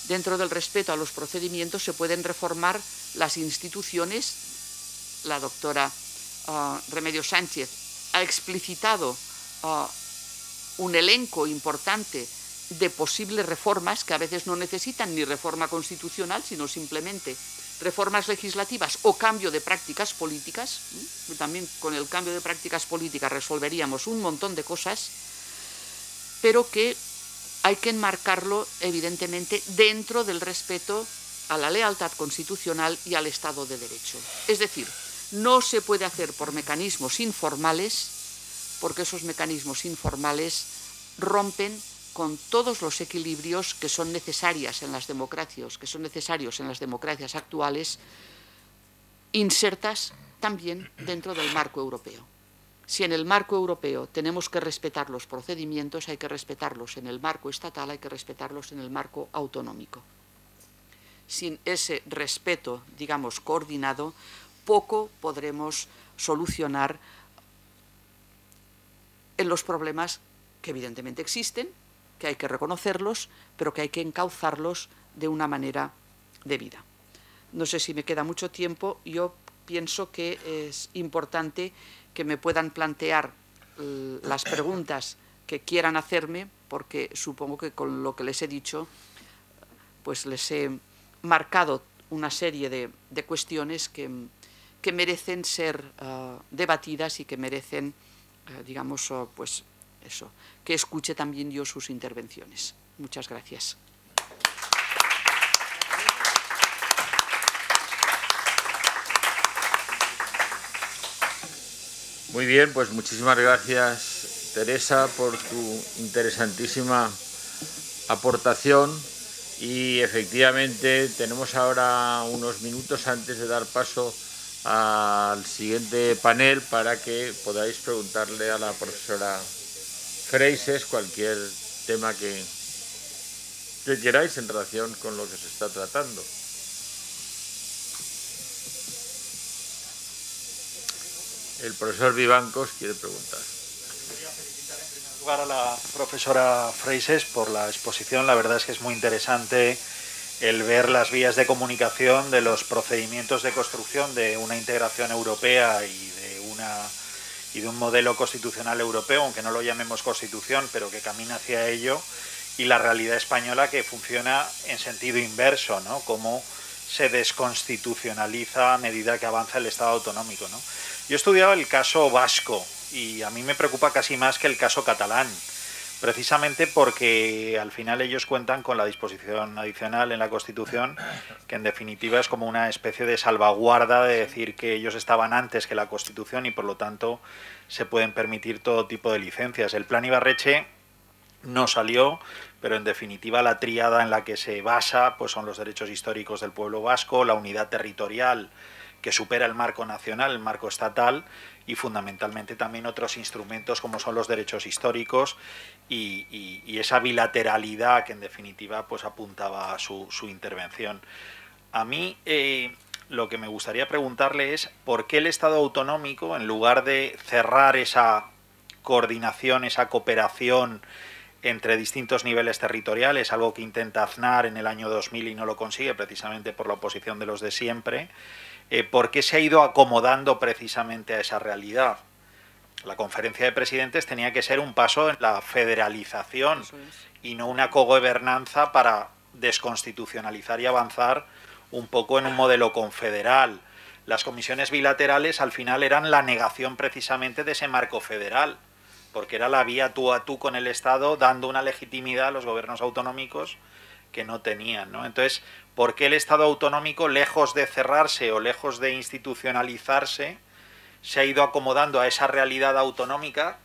dentro del respeto a los procedimientos, se pueden reformar las instituciones. La doctora Remedios Sánchez ha explicitado un elenco importante de posibles reformas que a veces no necesitan ni reforma constitucional, sino simplemente reformas legislativas o cambio de prácticas políticas. También con el cambio de prácticas políticas resolveríamos un montón de cosas, pero que hay que enmarcarlo evidentemente dentro del respeto a la lealtad constitucional y al Estado de Derecho. Es decir, no se puede hacer por mecanismos informales, porque esos mecanismos informales rompen con todos los equilibrios que son necesarios en las democracias, actuales, insertas también dentro del marco europeo. Si en el marco europeo tenemos que respetar los procedimientos, hay que respetarlos en el marco estatal, hay que respetarlos en el marco autonómico. Sin ese respeto, digamos, coordinado, poco podremos solucionar en los problemas que evidentemente existen, que hay que reconocerlos, pero que hay que encauzarlos de una manera debida. No sé si me queda mucho tiempo. Yo pienso que es importante que me puedan plantear las preguntas que quieran hacerme, porque supongo que con lo que les he dicho, pues les he marcado una serie de cuestiones que merecen ser debatidas y que merecen, digamos, pues eso, que escuche también yo sus intervenciones. Muchas gracias. Muy bien, pues muchísimas gracias, Teresa, por tu interesantísima aportación. Y efectivamente tenemos ahora unos minutos antes de dar paso al siguiente panel para que podáis preguntarle a la profesora Freixes cualquier tema que queráis en relación con lo que se está tratando. El profesor Vivancos quiere preguntar. Quería felicitar en primer lugar a la profesora Freixes por la exposición. La verdad es que es muy interesante el ver las vías de comunicación de los procedimientos de construcción de una integración europea y de un modelo constitucional europeo, aunque no lo llamemos constitución, pero que camina hacia ello, y la realidad española que funciona en sentido inverso, ¿no? Cómo se desconstitucionaliza a medida que avanza el Estado autonómico, ¿no? Yo he estudiado el caso vasco y a mí me preocupa casi más que el caso catalán, precisamente porque al final ellos cuentan con la disposición adicional en la Constitución, que en definitiva es como una especie de salvaguarda de decir que ellos estaban antes que la Constitución y por lo tanto se pueden permitir todo tipo de licencias. El Plan Ibarretxe no salió, pero en definitiva la tríada en la que se basa pues son los derechos históricos del pueblo vasco, la unidad territorial que supera el marco nacional, el marco estatal, y fundamentalmente también otros instrumentos como son los derechos históricos y esa bilateralidad que en definitiva pues apuntaba a su intervención. A mí lo que me gustaría preguntarle es por qué el Estado autonómico, en lugar de cerrar esa coordinación, esa cooperación entre distintos niveles territoriales, algo que intenta Aznar en el año 2000 y no lo consigue precisamente por la oposición de los de siempre, ¿por qué se ha ido acomodando precisamente a esa realidad? La conferencia de presidentes tenía que ser un paso en la federalización y no una cogobernanza para desconstitucionalizar y avanzar un poco en un modelo confederal. Las comisiones bilaterales al final eran la negación precisamente de ese marco federal, porque era la vía tú a tú con el Estado, dando una legitimidad a los gobiernos autonómicos que no tenían, ¿no? Entonces, ¿por qué el Estado autonómico, lejos de cerrarse o lejos de institucionalizarse, se ha ido acomodando a esa realidad autonómica,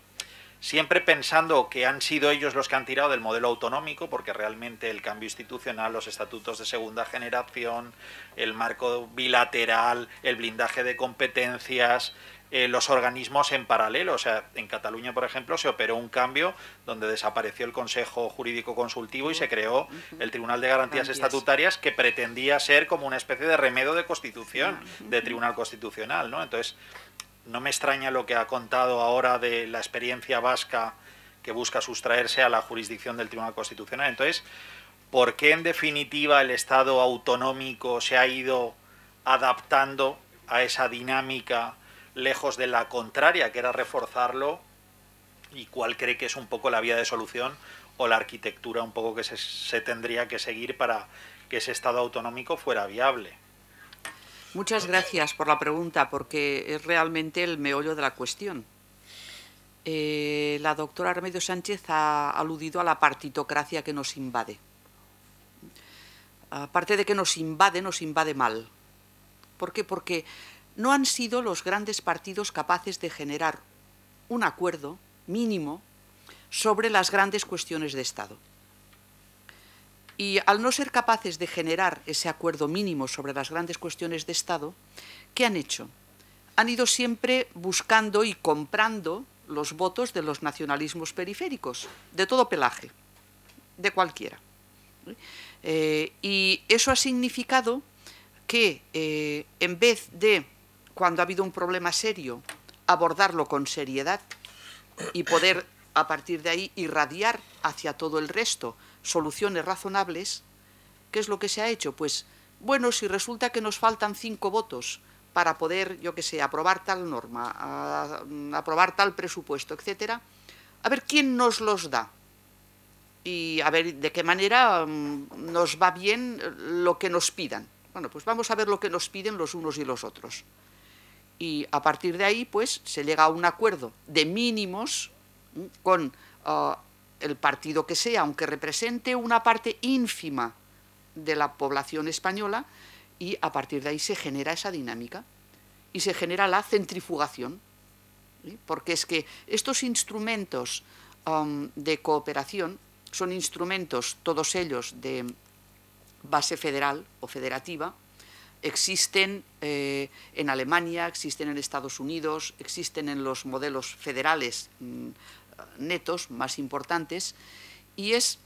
siempre pensando que han sido ellos los que han tirado del modelo autonómico, porque realmente el cambio institucional, los estatutos de segunda generación, el marco bilateral, el blindaje de competencias, los organismos en paralelo? O sea, en Cataluña, por ejemplo, se operó un cambio donde desapareció el Consejo Jurídico Consultivo y se creó el Tribunal de Garantías Estatutarias, que pretendía ser como una especie de remedio de constitución, de Tribunal Constitucional, ¿no? Entonces, no me extraña lo que ha contado ahora de la experiencia vasca que busca sustraerse a la jurisdicción del Tribunal Constitucional. Entonces, ¿por qué en definitiva el Estado autonómico se ha ido adaptando a esa dinámica lejos de la contraria, que era reforzarlo? ¿Y cuál cree que es un poco la vía de solución o la arquitectura un poco que se tendría que seguir para que ese Estado autonómico fuera viable? Muchas gracias por la pregunta, porque es realmente el meollo de la cuestión. La doctora Remedios Sánchez ha aludido a la partitocracia que nos invade. Aparte de que nos invade mal. ¿Por qué? Porque no han sido los grandes partidos capaces de generar un acuerdo mínimo sobre las grandes cuestiones de Estado. Y al no ser capaces de generar ese acuerdo mínimo sobre las grandes cuestiones de Estado, ¿qué han hecho? Han ido siempre buscando y comprando los votos de los nacionalismos periféricos, de todo pelaje, de cualquiera. Y eso ha significado que en vez de, cuando ha habido un problema serio, abordarlo con seriedad y poder a partir de ahí irradiar hacia todo el resto soluciones razonables, ¿qué es lo que se ha hecho? Pues, bueno, si resulta que nos faltan 5 votos para poder, yo qué sé, aprobar tal norma, aprobar tal presupuesto, etcétera, a ver quién nos los da y a ver de qué manera nos va bien lo que nos pidan. Bueno, pues vamos a ver lo que nos piden los unos y los otros. Y a partir de ahí, pues, se llega a un acuerdo de mínimos con el partido que sea, aunque represente una parte ínfima de la población española, y a partir de ahí se genera esa dinámica y se genera la centrifugación. ¿Sí? Porque es que estos instrumentos de cooperación son instrumentos, todos ellos de base federal o federativa. Existen en Alemania, existen en Estados Unidos, existen en los modelos federales netos más importantes, y es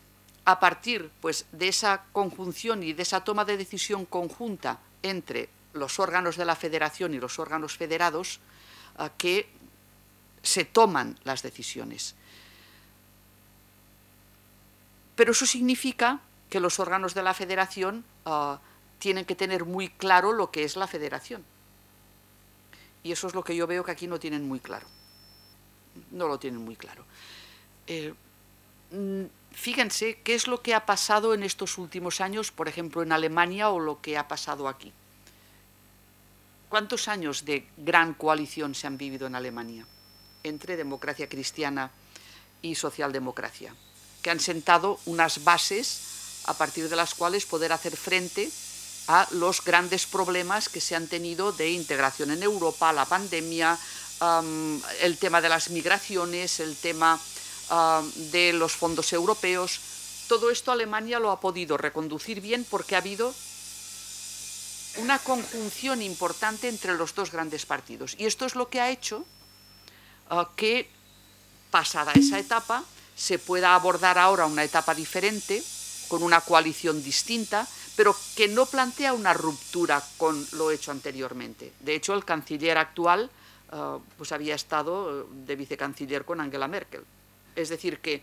a partir, pues, de esa conjunción y de esa toma de decisión conjunta entre los órganos de la federación y los órganos federados que se toman las decisiones. Pero eso significa que los órganos de la federación tienen que tener muy claro lo que es la federación. Y eso es lo que yo veo que aquí no tienen muy claro. No lo tienen muy claro. Fíjense qué es lo que ha pasado en estos últimos años, por ejemplo, en Alemania, o lo que ha pasado aquí. ¿Cuántos años de gran coalición se han vivido en Alemania entre democracia cristiana y socialdemocracia? Que han sentado unas bases a partir de las cuales poder hacer frente a los grandes problemas que se han tenido de integración en Europa, la pandemia, el tema de las migraciones, el tema de los fondos europeos. Todo esto Alemania lo ha podido reconducir bien porque ha habido una conjunción importante entre los dos grandes partidos. Y esto es lo que ha hecho que, pasada esa etapa, se pueda abordar ahora una etapa diferente, con una coalición distinta, pero que no plantea una ruptura con lo hecho anteriormente. De hecho, el canciller actual pues había estado de vicecanciller con Angela Merkel. Es decir, que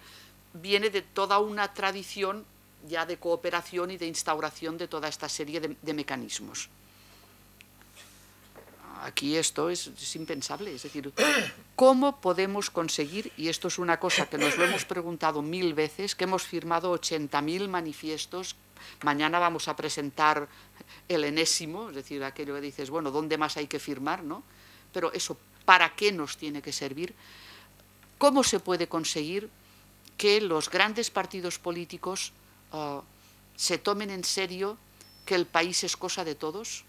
viene de toda una tradición ya de cooperación y de instauración de toda esta serie de mecanismos. Aquí esto es impensable, es decir, ¿cómo podemos conseguir, y esto es una cosa que nos lo hemos preguntado 1000 veces, que hemos firmado 80.000 manifiestos, mañana vamos a presentar el enésimo, es decir, aquello que dices, bueno, ¿dónde más hay que firmar, no? Pero eso, ¿para qué nos tiene que servir? ¿Cómo se puede conseguir que los grandes partidos políticos se tomen en serio que el país es cosa de todos?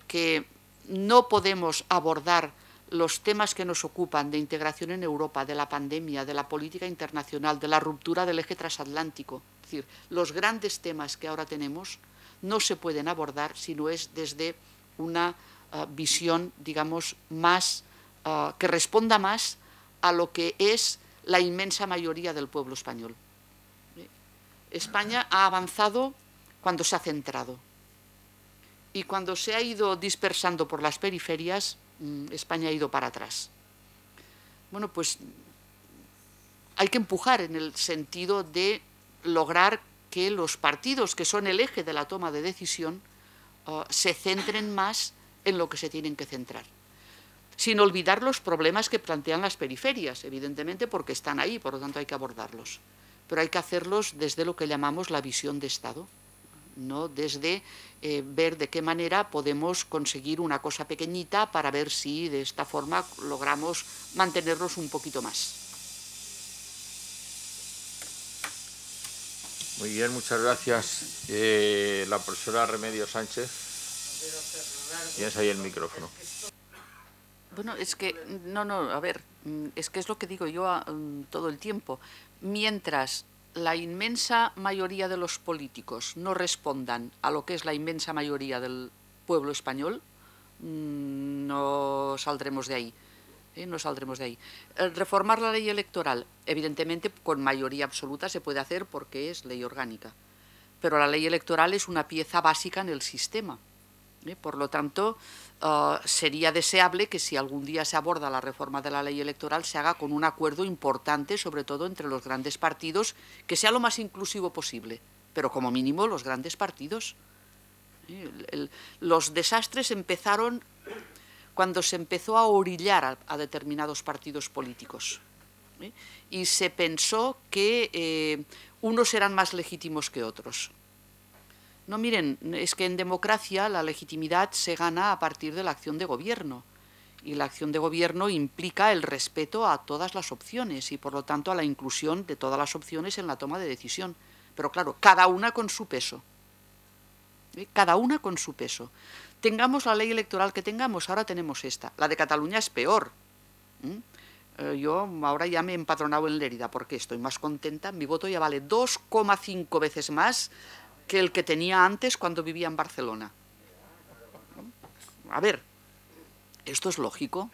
Que no podemos abordar los temas que nos ocupan de integración en Europa, de la pandemia, de la política internacional, de la ruptura del eje transatlántico. Es decir, los grandes temas que ahora tenemos no se pueden abordar si no es desde una visión, digamos, más que responda más a lo que es la inmensa mayoría del pueblo español. España ha avanzado cuando se ha centrado. Y cuando se ha ido dispersando por las periferias, España ha ido para atrás. Bueno, pues hay que empujar en el sentido de lograr que los partidos que son el eje de la toma de decisión se centren más en lo que se tienen que centrar, sin olvidar los problemas que plantean las periferias, evidentemente porque están ahí, por lo tanto hay que abordarlos, pero hay que hacerlos desde lo que llamamos la visión de Estado, no desde ver de qué manera podemos conseguir una cosa pequeñita para ver si de esta forma logramos mantenernos un poquito más. Muy bien, muchas gracias. La profesora Remedios Sánchez. Tienes ahí el micrófono. Bueno, es que, a ver, es que es lo que digo yo todo el tiempo. Mientras la inmensa mayoría de los políticos no respondan a lo que es la inmensa mayoría del pueblo español, no saldremos de ahí. No saldremos de ahí. Reformar la ley electoral, evidentemente con mayoría absoluta se puede hacer porque es ley orgánica, pero la ley electoral es una pieza básica en el sistema. Por lo tanto, sería deseable que si algún día se aborda la reforma de la ley electoral se haga con un acuerdo importante, sobre todo entre los grandes partidos, que sea lo más inclusivo posible, pero como mínimo los grandes partidos. Los desastres empezaron cuando se empezó a orillar a determinados partidos políticos, y se pensó que unos eran más legítimos que otros. No, miren, es que en democracia la legitimidad se gana a partir de la acción de gobierno, y la acción de gobierno implica el respeto a todas las opciones y por lo tanto a la inclusión de todas las opciones en la toma de decisión. Pero claro, cada una con su peso. Cada una con su peso. Tengamos la ley electoral que tengamos, ahora tenemos esta. La de Cataluña es peor. Yo ahora ya me he empadronado en Lérida porque estoy más contenta. Mi voto ya vale 2,5 veces más que el que tenía antes cuando vivía en Barcelona. A ver, ¿esto es lógico?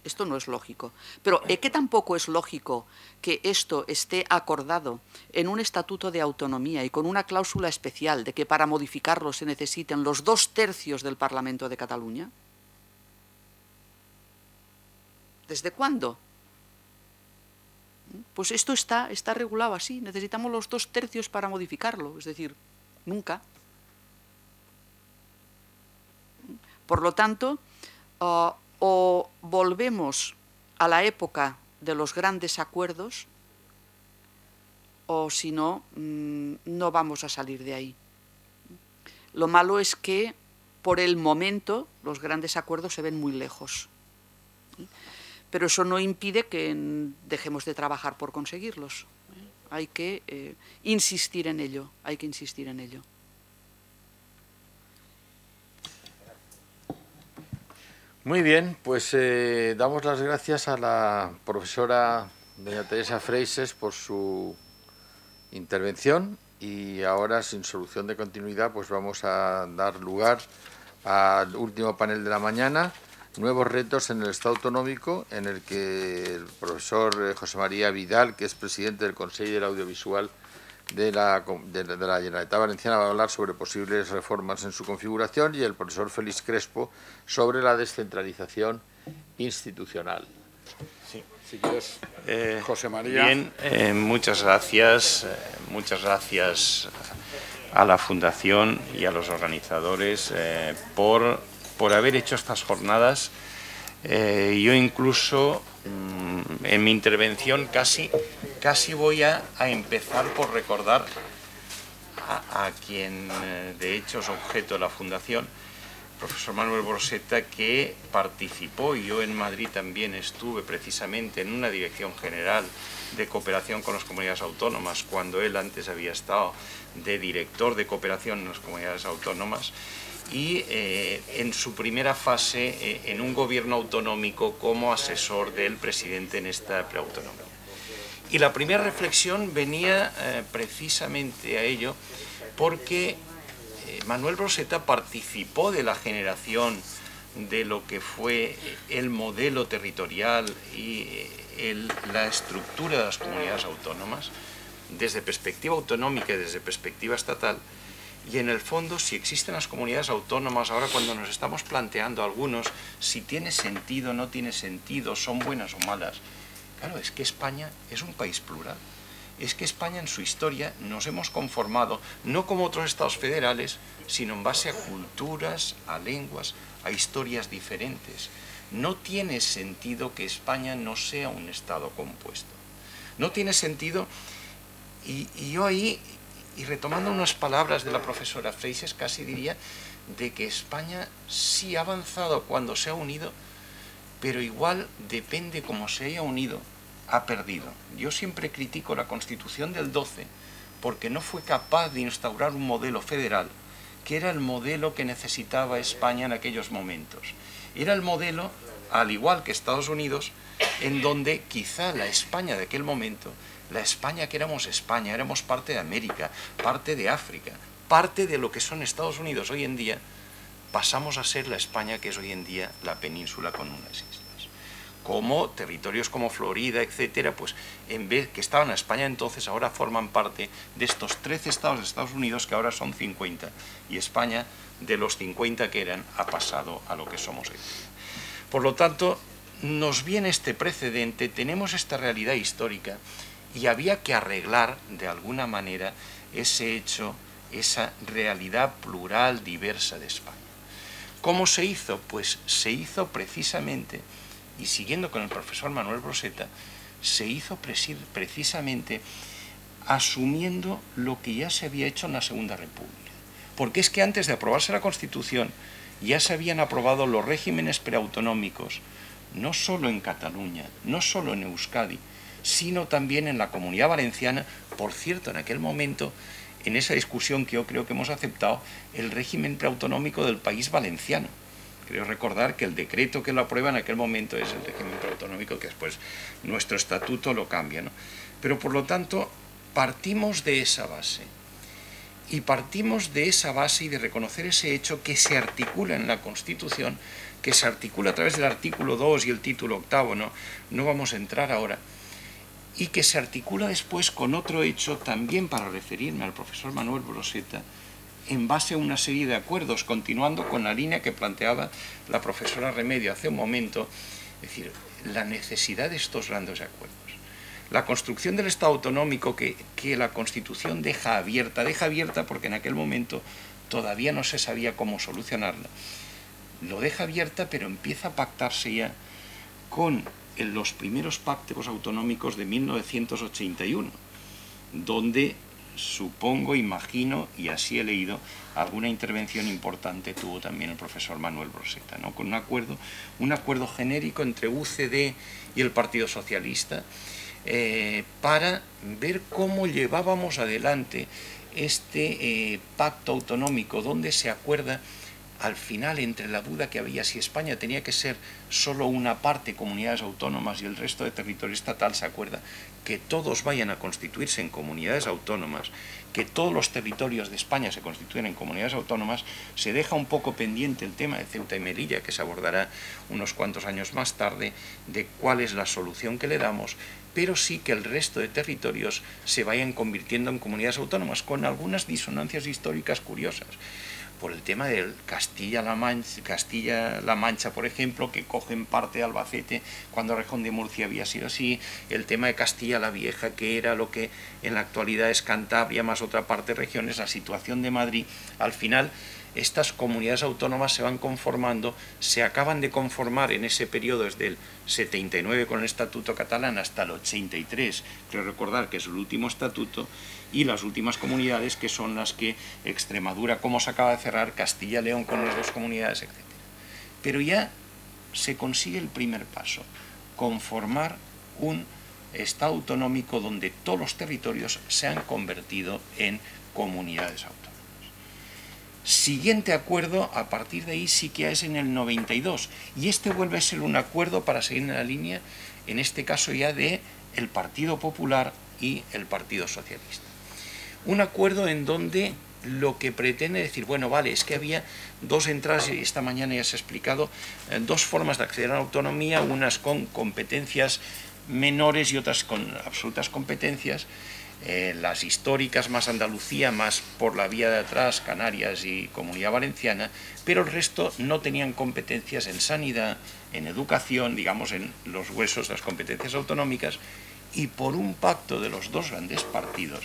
Esto no es lógico. Pero que tampoco es lógico que esto esté acordado en un estatuto de autonomía y con una cláusula especial de que para modificarlo se necesiten los 2/3 del Parlamento de Cataluña. ¿Desde cuándo? Pues esto está regulado así, necesitamos los 2/3 para modificarlo, es decir, nunca. Por lo tanto, o volvemos a la época de los grandes acuerdos, o si no, no vamos a salir de ahí. Lo malo es que, por el momento, los grandes acuerdos se ven muy lejos. Pero eso no impide que dejemos de trabajar por conseguirlos. Hay que insistir en ello, hay que insistir en ello. Muy bien, pues damos las gracias a la profesora doña Teresa Freixes por su intervención y ahora, sin solución de continuidad, pues vamos a dar lugar al último panel de la mañana, nuevos retos en el Estado autonómico, en el que el profesor José María Vidal, que es presidente del Consell de l'Audiovisual de la Generalitat Valenciana, va a hablar sobre posibles reformas en su configuración, y el profesor Félix Crespo sobre la descentralización institucional. Sí, si quieres, José María. Bien, muchas gracias a la Fundación y a los organizadores por haber hecho estas jornadas. Yo incluso en mi intervención casi voy a empezar por recordar a quien de hecho es objeto de la Fundación, profesor Manuel Broseta, que participó, y yo en Madrid también estuve precisamente en una dirección general de cooperación con las comunidades autónomas, cuando él antes había estado de director de cooperación en las comunidades autónomas, y en su primera fase en un gobierno autonómico como asesor del presidente en esta preautonomía. Y la primera reflexión venía precisamente a ello porque Manuel Broseta participó de la generación de lo que fue el modelo territorial y la estructura de las comunidades autónomas desde perspectiva autonómica y desde perspectiva estatal. Y en el fondo, si existen las comunidades autónomas, ahora cuando nos estamos planteando algunos si tiene sentido o no tiene sentido, son buenas o malas, claro, es que España es un país plural. es que España en su historia nos hemos conformado no como otros estados federales, sino en base a culturas, a lenguas, a historias diferentes. No tiene sentido que España no sea un estado compuesto. No tiene sentido, y yo ahí, y retomando unas palabras de la profesora Freixes, casi diría de que España sí ha avanzado cuando se ha unido, pero igual depende cómo se haya unido, ha perdido. Yo siempre critico la Constitución del 12 porque no fue capaz de instaurar un modelo federal, que era el modelo que necesitaba España en aquellos momentos. Era el modelo, al igual que Estados Unidos, en donde quizá la España de aquel momento, la España que éramos España, éramos parte de América, parte de África, parte de lo que son Estados Unidos hoy en día, pasamos a ser la España que es hoy en día la península con unas islas. Como territorios como Florida, etcétera, pues en vez que estaban en España entonces, ahora forman parte de estos 13 estados de Estados Unidos, que ahora son 50, y España, de los 50 que eran, ha pasado a lo que somos hoy. Por lo tanto, nos viene este precedente, tenemos esta realidad histórica, y había que arreglar, de alguna manera, ese hecho, esa realidad plural, diversa de España. ¿Cómo se hizo? Pues se hizo precisamente, y siguiendo con el profesor Manuel Broseta, se hizo precisamente asumiendo lo que ya se había hecho en la Segunda República. Porque es que antes de aprobarse la Constitución ya se habían aprobado los regímenes preautonómicos, no solo en Cataluña, no solo en Euskadi, sino también en la Comunidad Valenciana. Por cierto, en aquel momento, en esa discusión que yo creo que hemos aceptado, el régimen preautonómico del País Valenciano. Creo recordar que el decreto que lo aprueba en aquel momento es el régimen preautonómico, que después nuestro estatuto lo cambia, ¿no? Pero por lo tanto, partimos de esa base. Y partimos de esa base y de reconocer ese hecho que se articula en la Constitución, que se articula a través del artículo 2 y el título 8, no vamos a entrar ahora, y que se articula después con otro hecho, también para referirme al profesor Manuel Broseta, en base a una serie de acuerdos, continuando con la línea que planteaba la profesora Remedio hace un momento, es decir, la necesidad de estos grandes acuerdos. La construcción del Estado autonómico que la Constitución deja abierta porque en aquel momento todavía no se sabía cómo solucionarla, lo deja abierta, pero empieza a pactarse ya con los primeros pactos autonómicos de 1981, donde supongo, imagino, y así he leído, alguna intervención importante tuvo también el profesor Manuel Broseta, ¿no? Con un acuerdo genérico entre UCD y el Partido Socialista, para ver cómo llevábamos adelante este pacto autonómico, donde se acuerda al final, entre la duda que había si España tenía que ser solo una parte, comunidades autónomas, y el resto de territorio estatal, se acuerda que todos vayan a constituirse en comunidades autónomas, que todos los territorios de España se constituyen en comunidades autónomas. Se deja un poco pendiente el tema de Ceuta y Melilla, que se abordará unos cuantos años más tarde, de cuál es la solución que le damos, pero sí que el resto de territorios se vayan convirtiendo en comunidades autónomas, con algunas disonancias históricas curiosas. Por el tema del Castilla-La Mancha, por ejemplo, que cogen parte de Albacete cuando Rejón de Murcia había sido así, el tema de Castilla la Vieja, que era lo que en la actualidad es Cantabria más otra parte de regiones, la situación de Madrid. Al final, estas comunidades autónomas se van conformando, se acaban de conformar en ese periodo desde el 79 con el Estatuto Catalán hasta el 83, creo recordar que es el último estatuto, y las últimas comunidades, que son las que Extremadura, como se acaba de cerrar, Castilla y León con las dos comunidades, etc. Pero ya se consigue el primer paso, conformar un Estado autonómico donde todos los territorios se han convertido en comunidades autónomas. Siguiente acuerdo, a partir de ahí sí que es en el 92, y este vuelve a ser un acuerdo para seguir en la línea, en este caso ya de el Partido Popular y el Partido Socialista. Un acuerdo en donde lo que pretende decir, bueno, vale, es que había dos entradas, y esta mañana ya se ha explicado, dos formas de acceder a la autonomía, unas con competencias menores y otras con absolutas competencias, las históricas más Andalucía, más por la vía de atrás, Canarias y Comunidad Valenciana, pero el resto no tenían competencias en sanidad, en educación, digamos en los huesos de las competencias autonómicas, y por un pacto de los dos grandes partidos,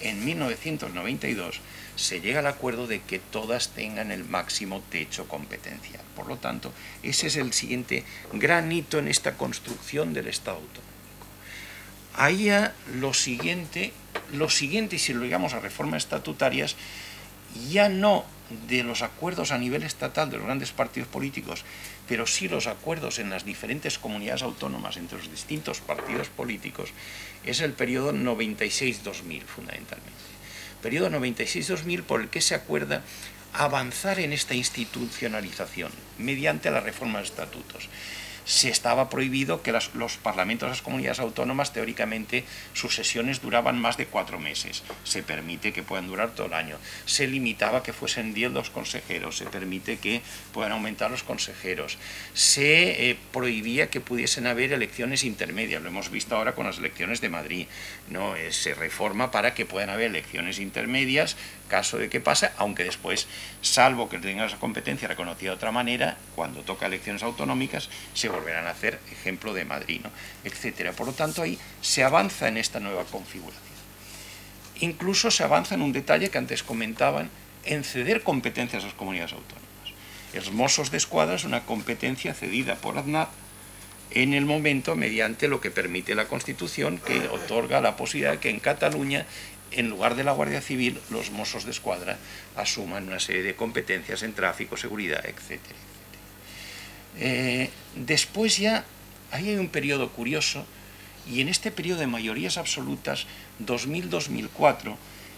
en 1992 se llega al acuerdo de que todas tengan el máximo techo competencial. Por lo tanto, ese es el siguiente gran hito en esta construcción del Estado autonómico. Ahí ya lo siguiente, y si lo llegamos a reformas estatutarias, ya no de los acuerdos a nivel estatal de los grandes partidos políticos, pero sí los acuerdos en las diferentes comunidades autónomas entre los distintos partidos políticos, es el periodo 96-2000 fundamentalmente. Periodo 96-2000 por el que se acuerda avanzar en esta institucionalización mediante la reforma de estatutos. Se estaba prohibido que los parlamentos de las comunidades autónomas, teóricamente, sus sesiones duraban más de 4 meses. Se permite que puedan durar todo el año. Se limitaba que fuesen 10 los consejeros. Se permite que puedan aumentar los consejeros. Se prohibía que pudiesen haber elecciones intermedias. Lo hemos visto ahora con las elecciones de Madrid, ¿no? Se reforma para que puedan haber elecciones intermedias, caso de que pase, aunque después, salvo que tengan esa competencia reconocida de otra manera, cuando toca elecciones autonómicas, se volverán a hacer, ejemplo de Madrid, ¿no? Etcétera. Por lo tanto, ahí se avanza en esta nueva configuración. Incluso se avanza en un detalle que antes comentaban, en ceder competencias a las comunidades autónomas. Els Mossos d'Esquadra es una competencia cedida por Aznar en el momento mediante lo que permite la Constitución, que otorga la posibilidad de que en Cataluña, en lugar de la Guardia Civil, los Mossos d'Esquadra asuman una serie de competencias en tráfico, seguridad, etcétera. Después ya, ahí hay un periodo curioso, y en este periodo de mayorías absolutas, 2000-2004,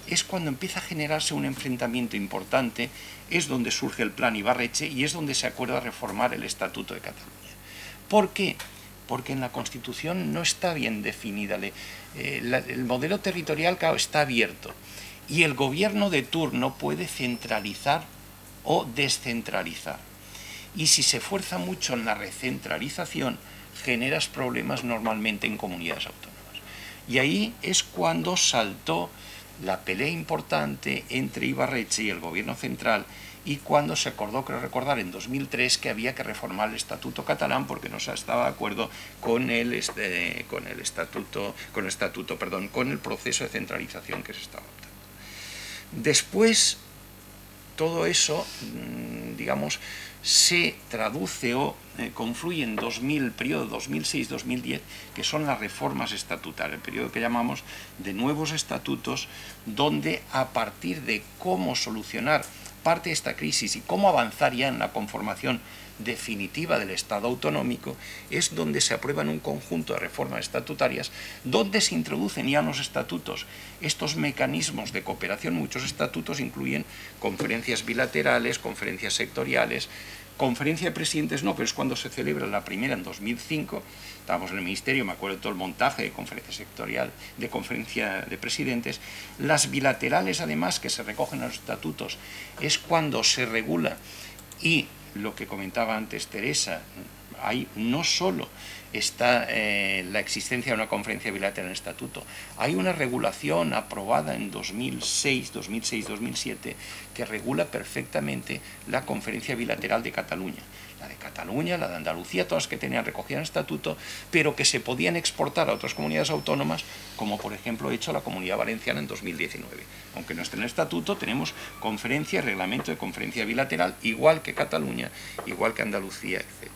es cuando empieza a generarse un enfrentamiento importante, es donde surge el Plan Ibarretxe y es donde se acuerda reformar el Estatuto de Cataluña. ¿Por qué? Porque en la Constitución no está bien definida. El modelo territorial, claro, está abierto. Y el gobierno de turno puede centralizar o descentralizar. Y si se fuerza mucho en la recentralización, generas problemas normalmente en comunidades autónomas. Y ahí es cuando saltó la pelea importante entre Ibarretxe y el gobierno central, y cuando se acordó, creo recordar, en 2003 que había que reformar el Estatuto catalán porque no se estaba de acuerdo con el proceso de centralización que se estaba adoptando. Después, todo eso, digamos, se traduce o confluye en periodo 2006-2010, que son las reformas estatutarias, el periodo que llamamos de nuevos estatutos, donde a partir de cómo solucionar parte de esta crisis y cómo avanzar ya en la conformación definitiva del Estado autonómico, es donde se aprueban un conjunto de reformas estatutarias, donde se introducen ya en los estatutos estos mecanismos de cooperación. Muchos estatutos incluyen conferencias bilaterales, conferencias sectoriales, conferencia de presidentes no, pero es cuando se celebra la primera en 2005, estábamos en el Ministerio, me acuerdo de todo el montaje de conferencia sectorial, de conferencia de presidentes. Las bilaterales, además, que se recogen en los estatutos, es cuando se regula, y lo que comentaba antes Teresa, hay no solo está la existencia de una conferencia bilateral en el estatuto, hay una regulación aprobada en 2006-2007 que regula perfectamente la conferencia bilateral de Cataluña. La de Cataluña, la de Andalucía, todas que tenían recogida en el estatuto, pero que se podían exportar a otras comunidades autónomas, como por ejemplo ha hecho la Comunidad Valenciana en 2019. Aunque no esté en el estatuto, tenemos conferencia y reglamento de conferencia bilateral, igual que Cataluña, igual que Andalucía, etc.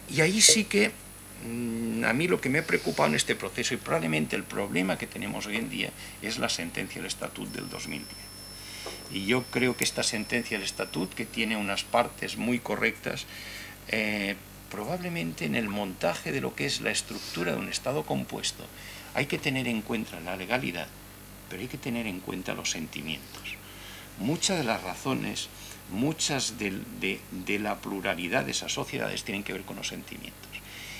Y ahí sí que a mí lo que me ha preocupado en este proceso, y probablemente el problema que tenemos hoy en día, es la sentencia del Estatut del 2010. Y yo creo que esta sentencia del Estatut, que tiene unas partes muy correctas, probablemente en el montaje de lo que es la estructura de un Estado compuesto, hay que tener en cuenta la legalidad, pero hay que tener en cuenta los sentimientos. Muchas de las razones, muchas de la pluralidad de esas sociedades tienen que ver con los sentimientos.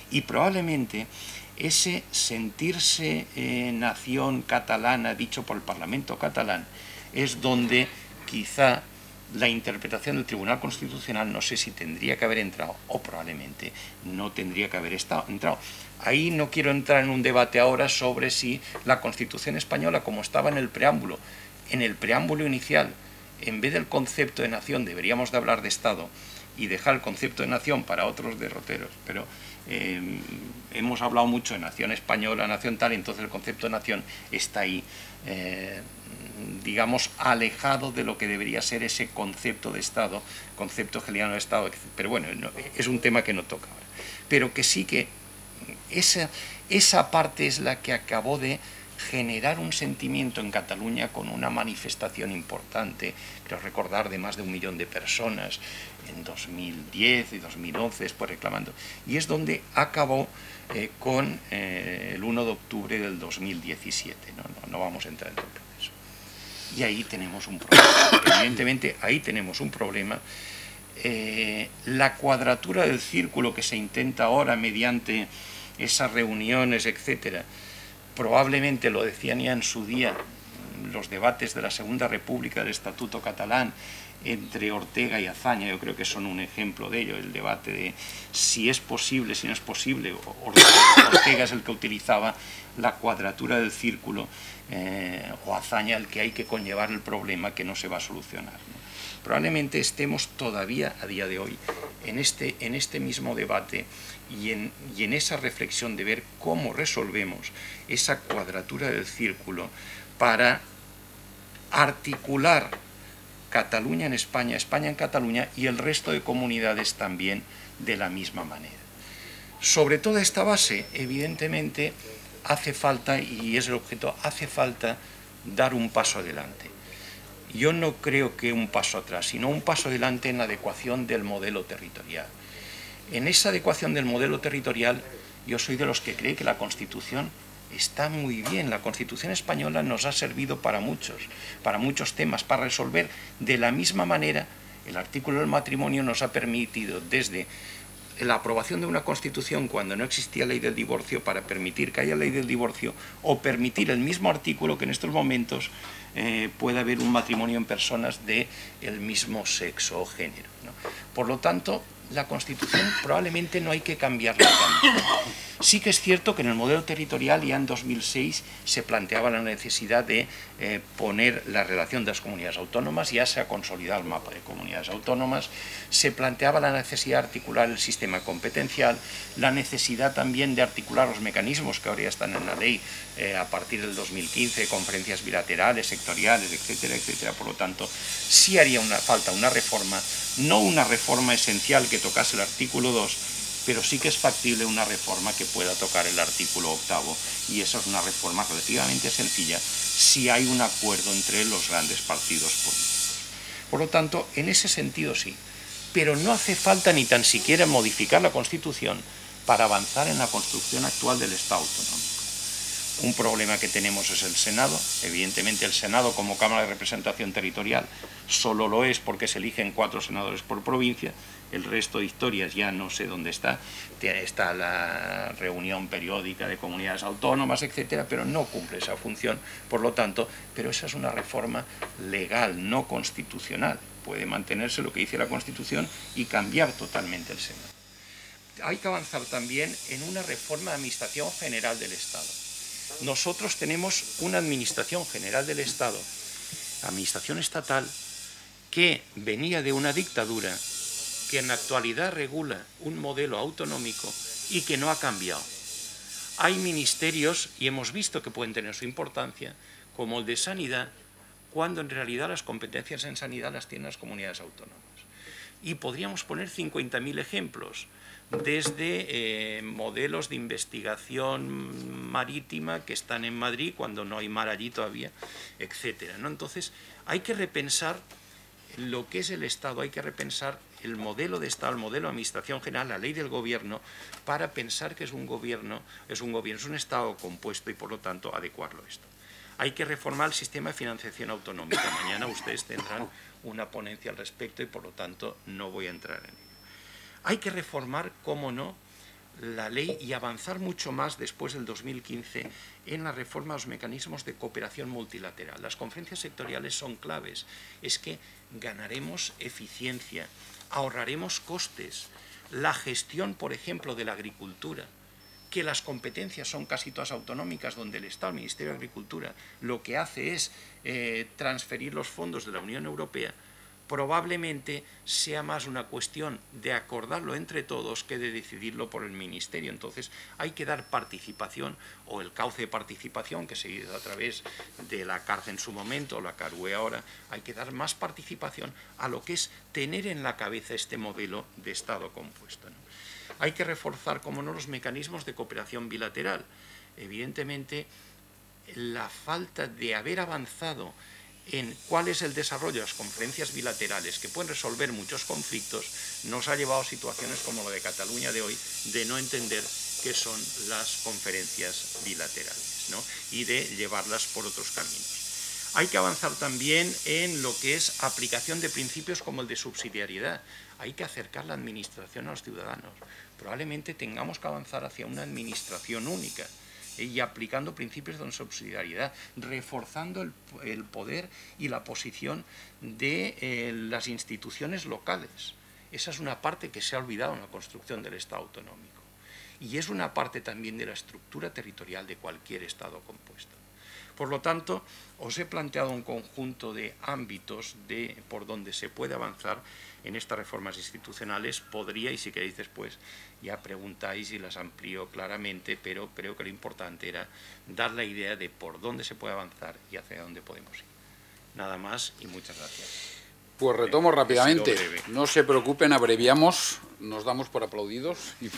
Y probablemente ese sentirse nación catalana, dicho por el Parlamento catalán, es donde quizá la interpretación del Tribunal Constitucional, no sé si tendría que haber entrado o probablemente no tendría que haber entrado. Ahí no quiero entrar en un debate ahora sobre si la Constitución española, como estaba en el preámbulo inicial, en vez del concepto de nación deberíamos de hablar de Estado, y dejar el concepto de nación para otros derroteros, pero hemos hablado mucho de nación española, nación tal, entonces el concepto de nación está ahí, digamos, alejado de lo que debería ser ese concepto de Estado, concepto hegeliano de Estado, pero bueno, no, es un tema que no toca ahora. Pero que sí que esa parte es la que acabó de generar un sentimiento en Cataluña con una manifestación importante, creo recordar, de más de 1 millón de personas en 2010 y 2011 después reclamando, y es donde acabó con el 1 de octubre del 2017, no vamos a entrar en todo el proceso. Y ahí tenemos un problema, evidentemente ahí tenemos un problema. La cuadratura del círculo que se intenta ahora mediante esas reuniones, etcétera, probablemente lo decían ya en su día los debates de la Segunda República del Estatuto Catalán entre Ortega y Azaña, yo creo que son un ejemplo de ello, el debate de si es posible, si no es posible. Ortega es el que utilizaba la cuadratura del círculo, o Azaña el que hay que conllevar el problema que no se va a solucionar, ¿no? Probablemente estemos todavía a día de hoy en este mismo debate y en esa reflexión de ver cómo resolvemos esa cuadratura del círculo para articular Cataluña en España, España en Cataluña y el resto de comunidades también de la misma manera. Sobre toda esta base, evidentemente, hace falta, y es el objeto, hace falta dar un paso adelante. Yo no creo que un paso atrás, sino un paso adelante en la adecuación del modelo territorial. En esa adecuación del modelo territorial, yo soy de los que cree que la Constitución está muy bien. La Constitución española nos ha servido para muchos temas, para resolver de la misma manera. El artículo del matrimonio nos ha permitido, desde la aprobación de una Constitución cuando no existía ley del divorcio, para permitir que haya ley del divorcio, o permitir el mismo artículo que en estos momentos pueda haber un matrimonio en personas del mismo sexo o género, ¿no? Por lo tanto, la Constitución probablemente no hay que cambiarla tanto. Sí que es cierto que en el modelo territorial ya en 2006 se planteaba la necesidad de poner la relación de las comunidades autónomas, ya se ha consolidado el mapa de comunidades autónomas, se planteaba la necesidad de articular el sistema competencial, la necesidad también de articular los mecanismos que ahora ya están en la ley a partir del 2015, conferencias bilaterales, sectoriales, etcétera, etcétera. Por lo tanto, sí haría falta una reforma, no una reforma esencial que tocase el artículo 2, pero sí que es factible una reforma que pueda tocar el artículo 8, y esa es una reforma relativamente sencilla si hay un acuerdo entre los grandes partidos políticos. Por lo tanto, en ese sentido sí, pero no hace falta ni tan siquiera modificar la Constitución para avanzar en la construcción actual del Estado autonómico. Un problema que tenemos es el Senado. Evidentemente el Senado, como Cámara de Representación Territorial, solo lo es porque se eligen 4 senadores por provincia. El resto de historias ya no sé dónde está. Está la reunión periódica de comunidades autónomas, etcétera, pero no cumple esa función. Por lo tanto, pero esa es una reforma legal, no constitucional. Puede mantenerse lo que dice la Constitución y cambiar totalmente el Senado. Hay que avanzar también en una reforma de administración general del Estado. Nosotros tenemos una administración general del Estado, administración estatal, que venía de una dictadura, que en la actualidad regula un modelo autonómico y que no ha cambiado. Hay ministerios, y hemos visto que pueden tener su importancia, como el de Sanidad, cuando en realidad las competencias en sanidad las tienen las comunidades autónomas. Y podríamos poner 50.000 ejemplos, desde modelos de investigación marítima que están en Madrid cuando no hay mar allí todavía, etcétera, ¿no? Entonces, hay que repensar lo que es el Estado, hay que repensar el modelo de Estado, el modelo de administración general, la ley del gobierno, para pensar que es un Estado compuesto y por lo tanto adecuarlo a esto. Hay que reformar el sistema de financiación autonómica. Mañana ustedes tendrán una ponencia al respecto y por lo tanto no voy a entrar en ello. Hay que reformar, cómo no, la ley y avanzar mucho más después del 2015 en la reforma de los mecanismos de cooperación multilateral. Las conferencias sectoriales son claves. Es que ganaremos eficiencia, ahorraremos costes. La gestión, por ejemplo, de la agricultura, que las competencias son casi todas autonómicas, donde el Estado, el Ministerio de Agricultura, lo que hace es transferir los fondos de la Unión Europea, probablemente sea más una cuestión de acordarlo entre todos que de decidirlo por el Ministerio. Entonces hay que dar participación, o el cauce de participación que se hizo a través de la CARC en su momento, o la CARUE ahora, hay que dar más participación a lo que es tener en la cabeza este modelo de Estado compuesto, ¿no? Hay que reforzar, como no, los mecanismos de cooperación bilateral. Evidentemente, la falta de haber avanzado en cuál es el desarrollo de las conferencias bilaterales, que pueden resolver muchos conflictos, nos ha llevado a situaciones como la de Cataluña de hoy, de no entender qué son las conferencias bilaterales, ¿no? Y de llevarlas por otros caminos. Hay que avanzar también en lo que es aplicación de principios como el de subsidiariedad. Hay que acercar la administración a los ciudadanos. Probablemente tengamos que avanzar hacia una administración única, y aplicando principios de subsidiariedad, reforzando el poder y la posición de las instituciones locales. Esa es una parte que se ha olvidado en la construcción del Estado autonómico. Y es una parte también de la estructura territorial de cualquier Estado compuesto. Por lo tanto, os he planteado un conjunto de ámbitos por donde se puede avanzar en estas reformas institucionales. Podría, y si queréis después, ya preguntáis y las amplío claramente, pero creo que lo importante era dar la idea de por dónde se puede avanzar y hacia dónde podemos ir. Nada más y muchas gracias. Pues retomo rápidamente. No se preocupen, abreviamos, nos damos por aplaudidos y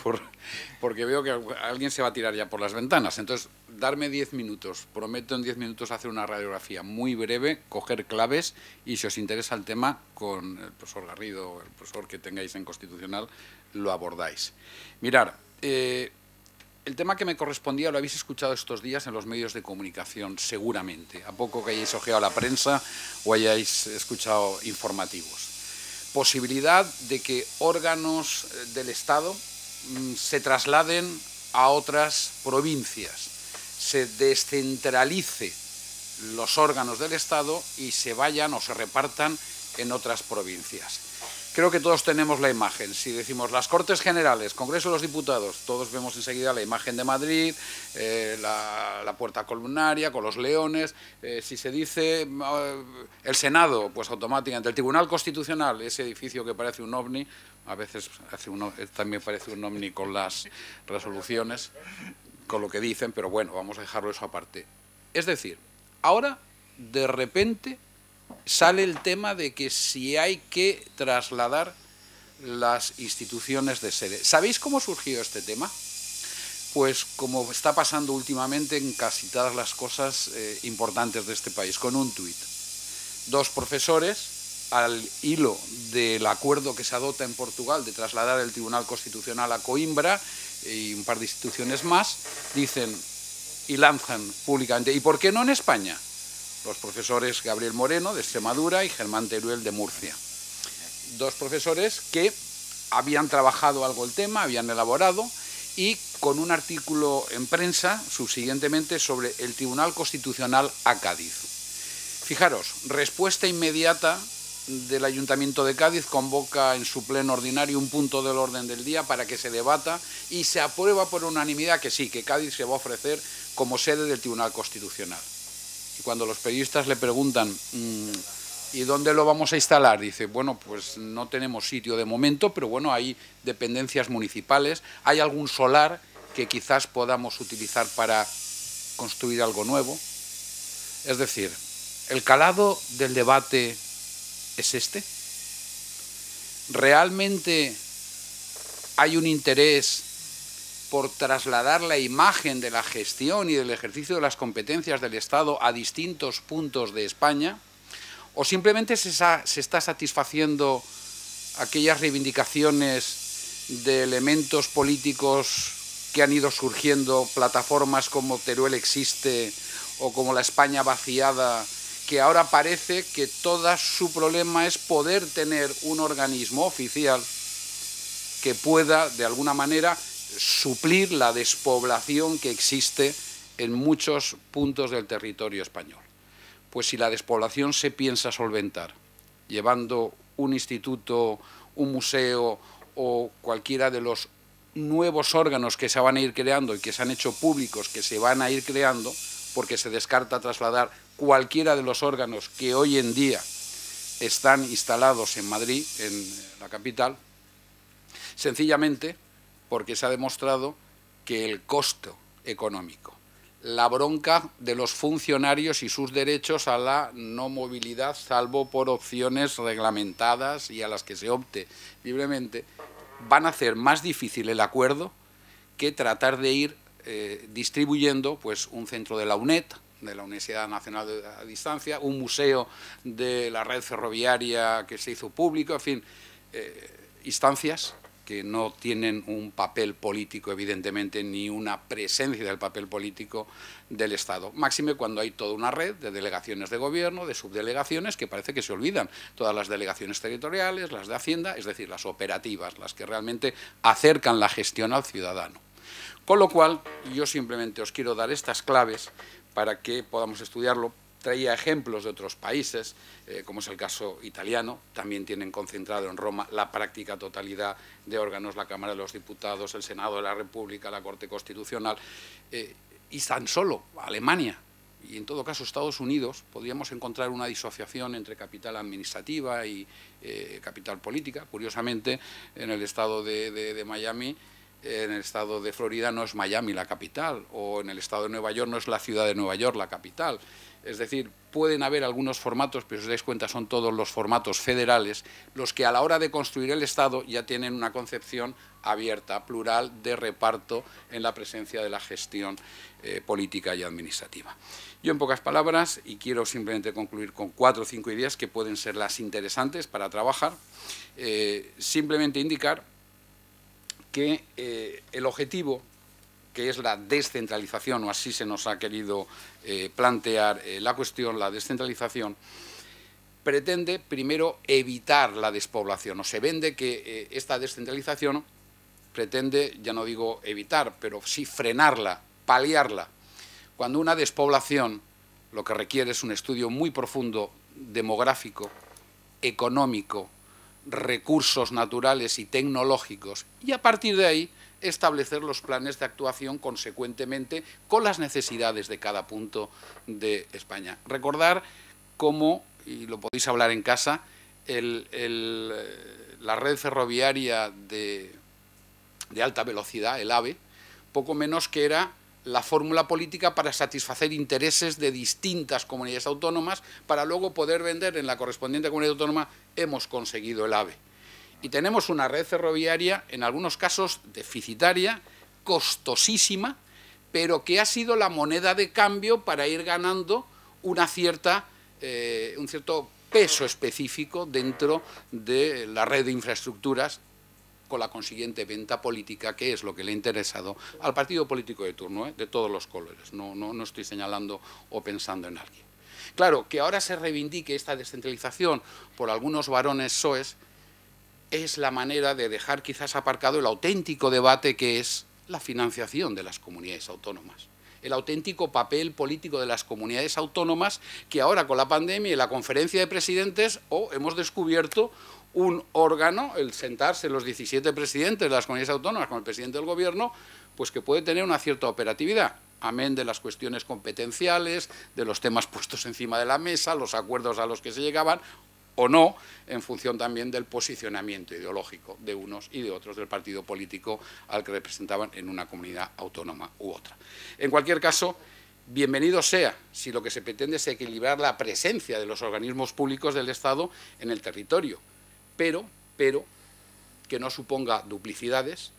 porque veo que alguien se va a tirar ya por las ventanas. Entonces, darme 10 minutos. Prometo en 10 minutos hacer una radiografía muy breve, coger claves y, si os interesa el tema, con el profesor Garrido, el profesor que tengáis en Constitucional, lo abordáis. Mirad, el tema que me correspondía lo habéis escuchado estos días en los medios de comunicación, seguramente, a poco que hayáis ojeado la prensa o hayáis escuchado informativos. Posibilidad de que órganos del Estado se trasladen a otras provincias, se descentralice los órganos del Estado y se vayan o se repartan en otras provincias. Creo que todos tenemos la imagen. Si decimos las Cortes Generales, Congreso de los Diputados, todos vemos enseguida la imagen de Madrid, la puerta columnaria con los leones. Si se dice el Senado, pues automáticamente el Tribunal Constitucional, ese edificio que parece un ovni, a veces también parece un ovni con las resoluciones, con lo que dicen, pero bueno, vamos a dejarlo eso aparte. Es decir, ahora, de repente, sale el tema de que si hay que trasladar las instituciones de sede. ¿Sabéis cómo surgió este tema? Pues como está pasando últimamente en casi todas las cosas importantes de este país, con un tuit. Dos profesores, al hilo del acuerdo que se adopta en Portugal de trasladar el Tribunal Constitucional a Coimbra y un par de instituciones más, dicen y lanzan públicamente, ¿y por qué no en España? Los profesores Gabriel Moreno, de Extremadura, y Germán Teruel, de Murcia. Dos profesores que habían trabajado algo el tema, habían elaborado, y con un artículo en prensa, subsiguientemente, sobre el Tribunal Constitucional a Cádiz. Fijaros, respuesta inmediata del Ayuntamiento de Cádiz, convoca en su pleno ordinario un punto del orden del día para que se debata y se aprueba por unanimidad que sí, que Cádiz se va a ofrecer como sede del Tribunal Constitucional. Y cuando los periodistas le preguntan ¿y dónde lo vamos a instalar? Dice, bueno, pues no tenemos sitio de momento, pero bueno, hay dependencias municipales, hay algún solar que quizás podamos utilizar para construir algo nuevo. Es decir, ¿el calado del debate es este? ¿Realmente hay un interés por trasladar la imagen de la gestión y del ejercicio de las competencias del Estado a distintos puntos de España? ¿O simplemente se está satisfaciendo aquellas reivindicaciones de elementos políticos que han ido surgiendo, plataformas como Teruel existe o como la España vaciada, que ahora parece que todo su problema es poder tener un organismo oficial que pueda, de alguna manera, suplir la despoblación que existe en muchos puntos del territorio español? Pues si la despoblación se piensa solventar llevando un instituto, un museo o cualquiera de los nuevos órganos que se van a ir creando y que se han hecho públicos, que se van a ir creando, porque se descarta trasladar cualquiera de los órganos que hoy en día están instalados en Madrid, en la capital, sencillamente porque se ha demostrado que el costo económico, la bronca de los funcionarios y sus derechos a la no movilidad, salvo por opciones reglamentadas y a las que se opte libremente, van a hacer más difícil el acuerdo que tratar de ir distribuyendo pues, un centro de la UNED, de la Universidad Nacional a Distancia, un museo de la red ferroviaria que se hizo público, en fin, instancias que no tienen un papel político, evidentemente, ni una presencia del papel político del Estado. Máxime cuando hay toda una red de delegaciones de gobierno, de subdelegaciones, que parece que se olvidan. Todas las delegaciones territoriales, las de Hacienda, es decir, las operativas, las que realmente acercan la gestión al ciudadano. Con lo cual, yo simplemente os quiero dar estas claves para que podamos estudiarlo. Traía ejemplos de otros países, como es el caso italiano, también tienen concentrado en Roma la práctica totalidad de órganos, la Cámara de los Diputados, el Senado de la República, la Corte Constitucional, y tan solo Alemania, y en todo caso Estados Unidos, podríamos encontrar una disociación entre capital administrativa y capital política. Curiosamente, en el estado de Miami, en el estado de Florida no es Miami la capital, o en el estado de Nueva York no es la ciudad de Nueva York la capital. Es decir, pueden haber algunos formatos, pero si os dais cuenta son todos los formatos federales, los que a la hora de construir el Estado ya tienen una concepción abierta, plural, de reparto en la presencia de la gestión política y administrativa. Yo en pocas palabras, y quiero simplemente concluir con 4 o 5 ideas que pueden ser las interesantes para trabajar, simplemente indicar que el objetivo, que es la descentralización, o así se nos ha querido plantear la cuestión, la descentralización, pretende primero evitar la despoblación, o se vende que esta descentralización pretende, ya no digo evitar, pero sí frenarla, paliarla. Cuando una despoblación lo que requiere es un estudio muy profundo demográfico, económico, recursos naturales y tecnológicos, y a partir de ahí establecer los planes de actuación consecuentemente con las necesidades de cada punto de España. Recordar cómo, y lo podéis hablar en casa, la red ferroviaria de alta velocidad, el AVE, poco menos que era la fórmula política para satisfacer intereses de distintas comunidades autónomas para luego poder vender en la correspondiente comunidad autónoma, hemos conseguido el AVE. Y tenemos una red ferroviaria, en algunos casos deficitaria, costosísima, pero que ha sido la moneda de cambio para ir ganando un cierto peso específico dentro de la red de infraestructuras, con la consiguiente venta política, que es lo que le ha interesado al partido político de turno, de todos los colores. No estoy señalando o pensando en alguien. Claro, que ahora se reivindique esta descentralización por algunos varones soes es la manera de dejar quizás aparcado el auténtico debate que es la financiación de las comunidades autónomas. El auténtico papel político de las comunidades autónomas que ahora con la pandemia y la conferencia de presidentes hemos descubierto un órgano, el sentarse los 17 presidentes de las comunidades autónomas con el presidente del gobierno, pues que puede tener una cierta operatividad, amén de las cuestiones competenciales, de los temas puestos encima de la mesa, los acuerdos a los que se llegaban, o no, en función también del posicionamiento ideológico de unos y de otros del partido político al que representaban en una comunidad autónoma u otra. En cualquier caso, bienvenido sea si lo que se pretende es equilibrar la presencia de los organismos públicos del Estado en el territorio, pero que no suponga duplicidades,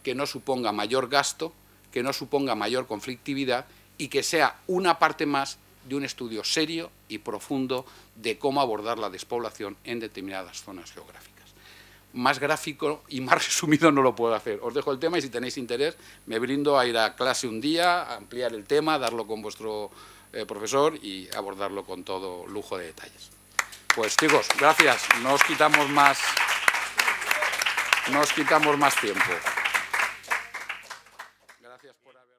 que no suponga mayor gasto, que no suponga mayor conflictividad y que sea una parte más de un estudio serio y profundo de cómo abordar la despoblación en determinadas zonas geográficas. Más gráfico y más resumido no lo puedo hacer. Os dejo el tema y si tenéis interés me brindo a ir a clase un día, a ampliar el tema, darlo con vuestro profesor y abordarlo con todo lujo de detalles. Pues chicos, gracias. No os quitamos más tiempo. Gracias por haber...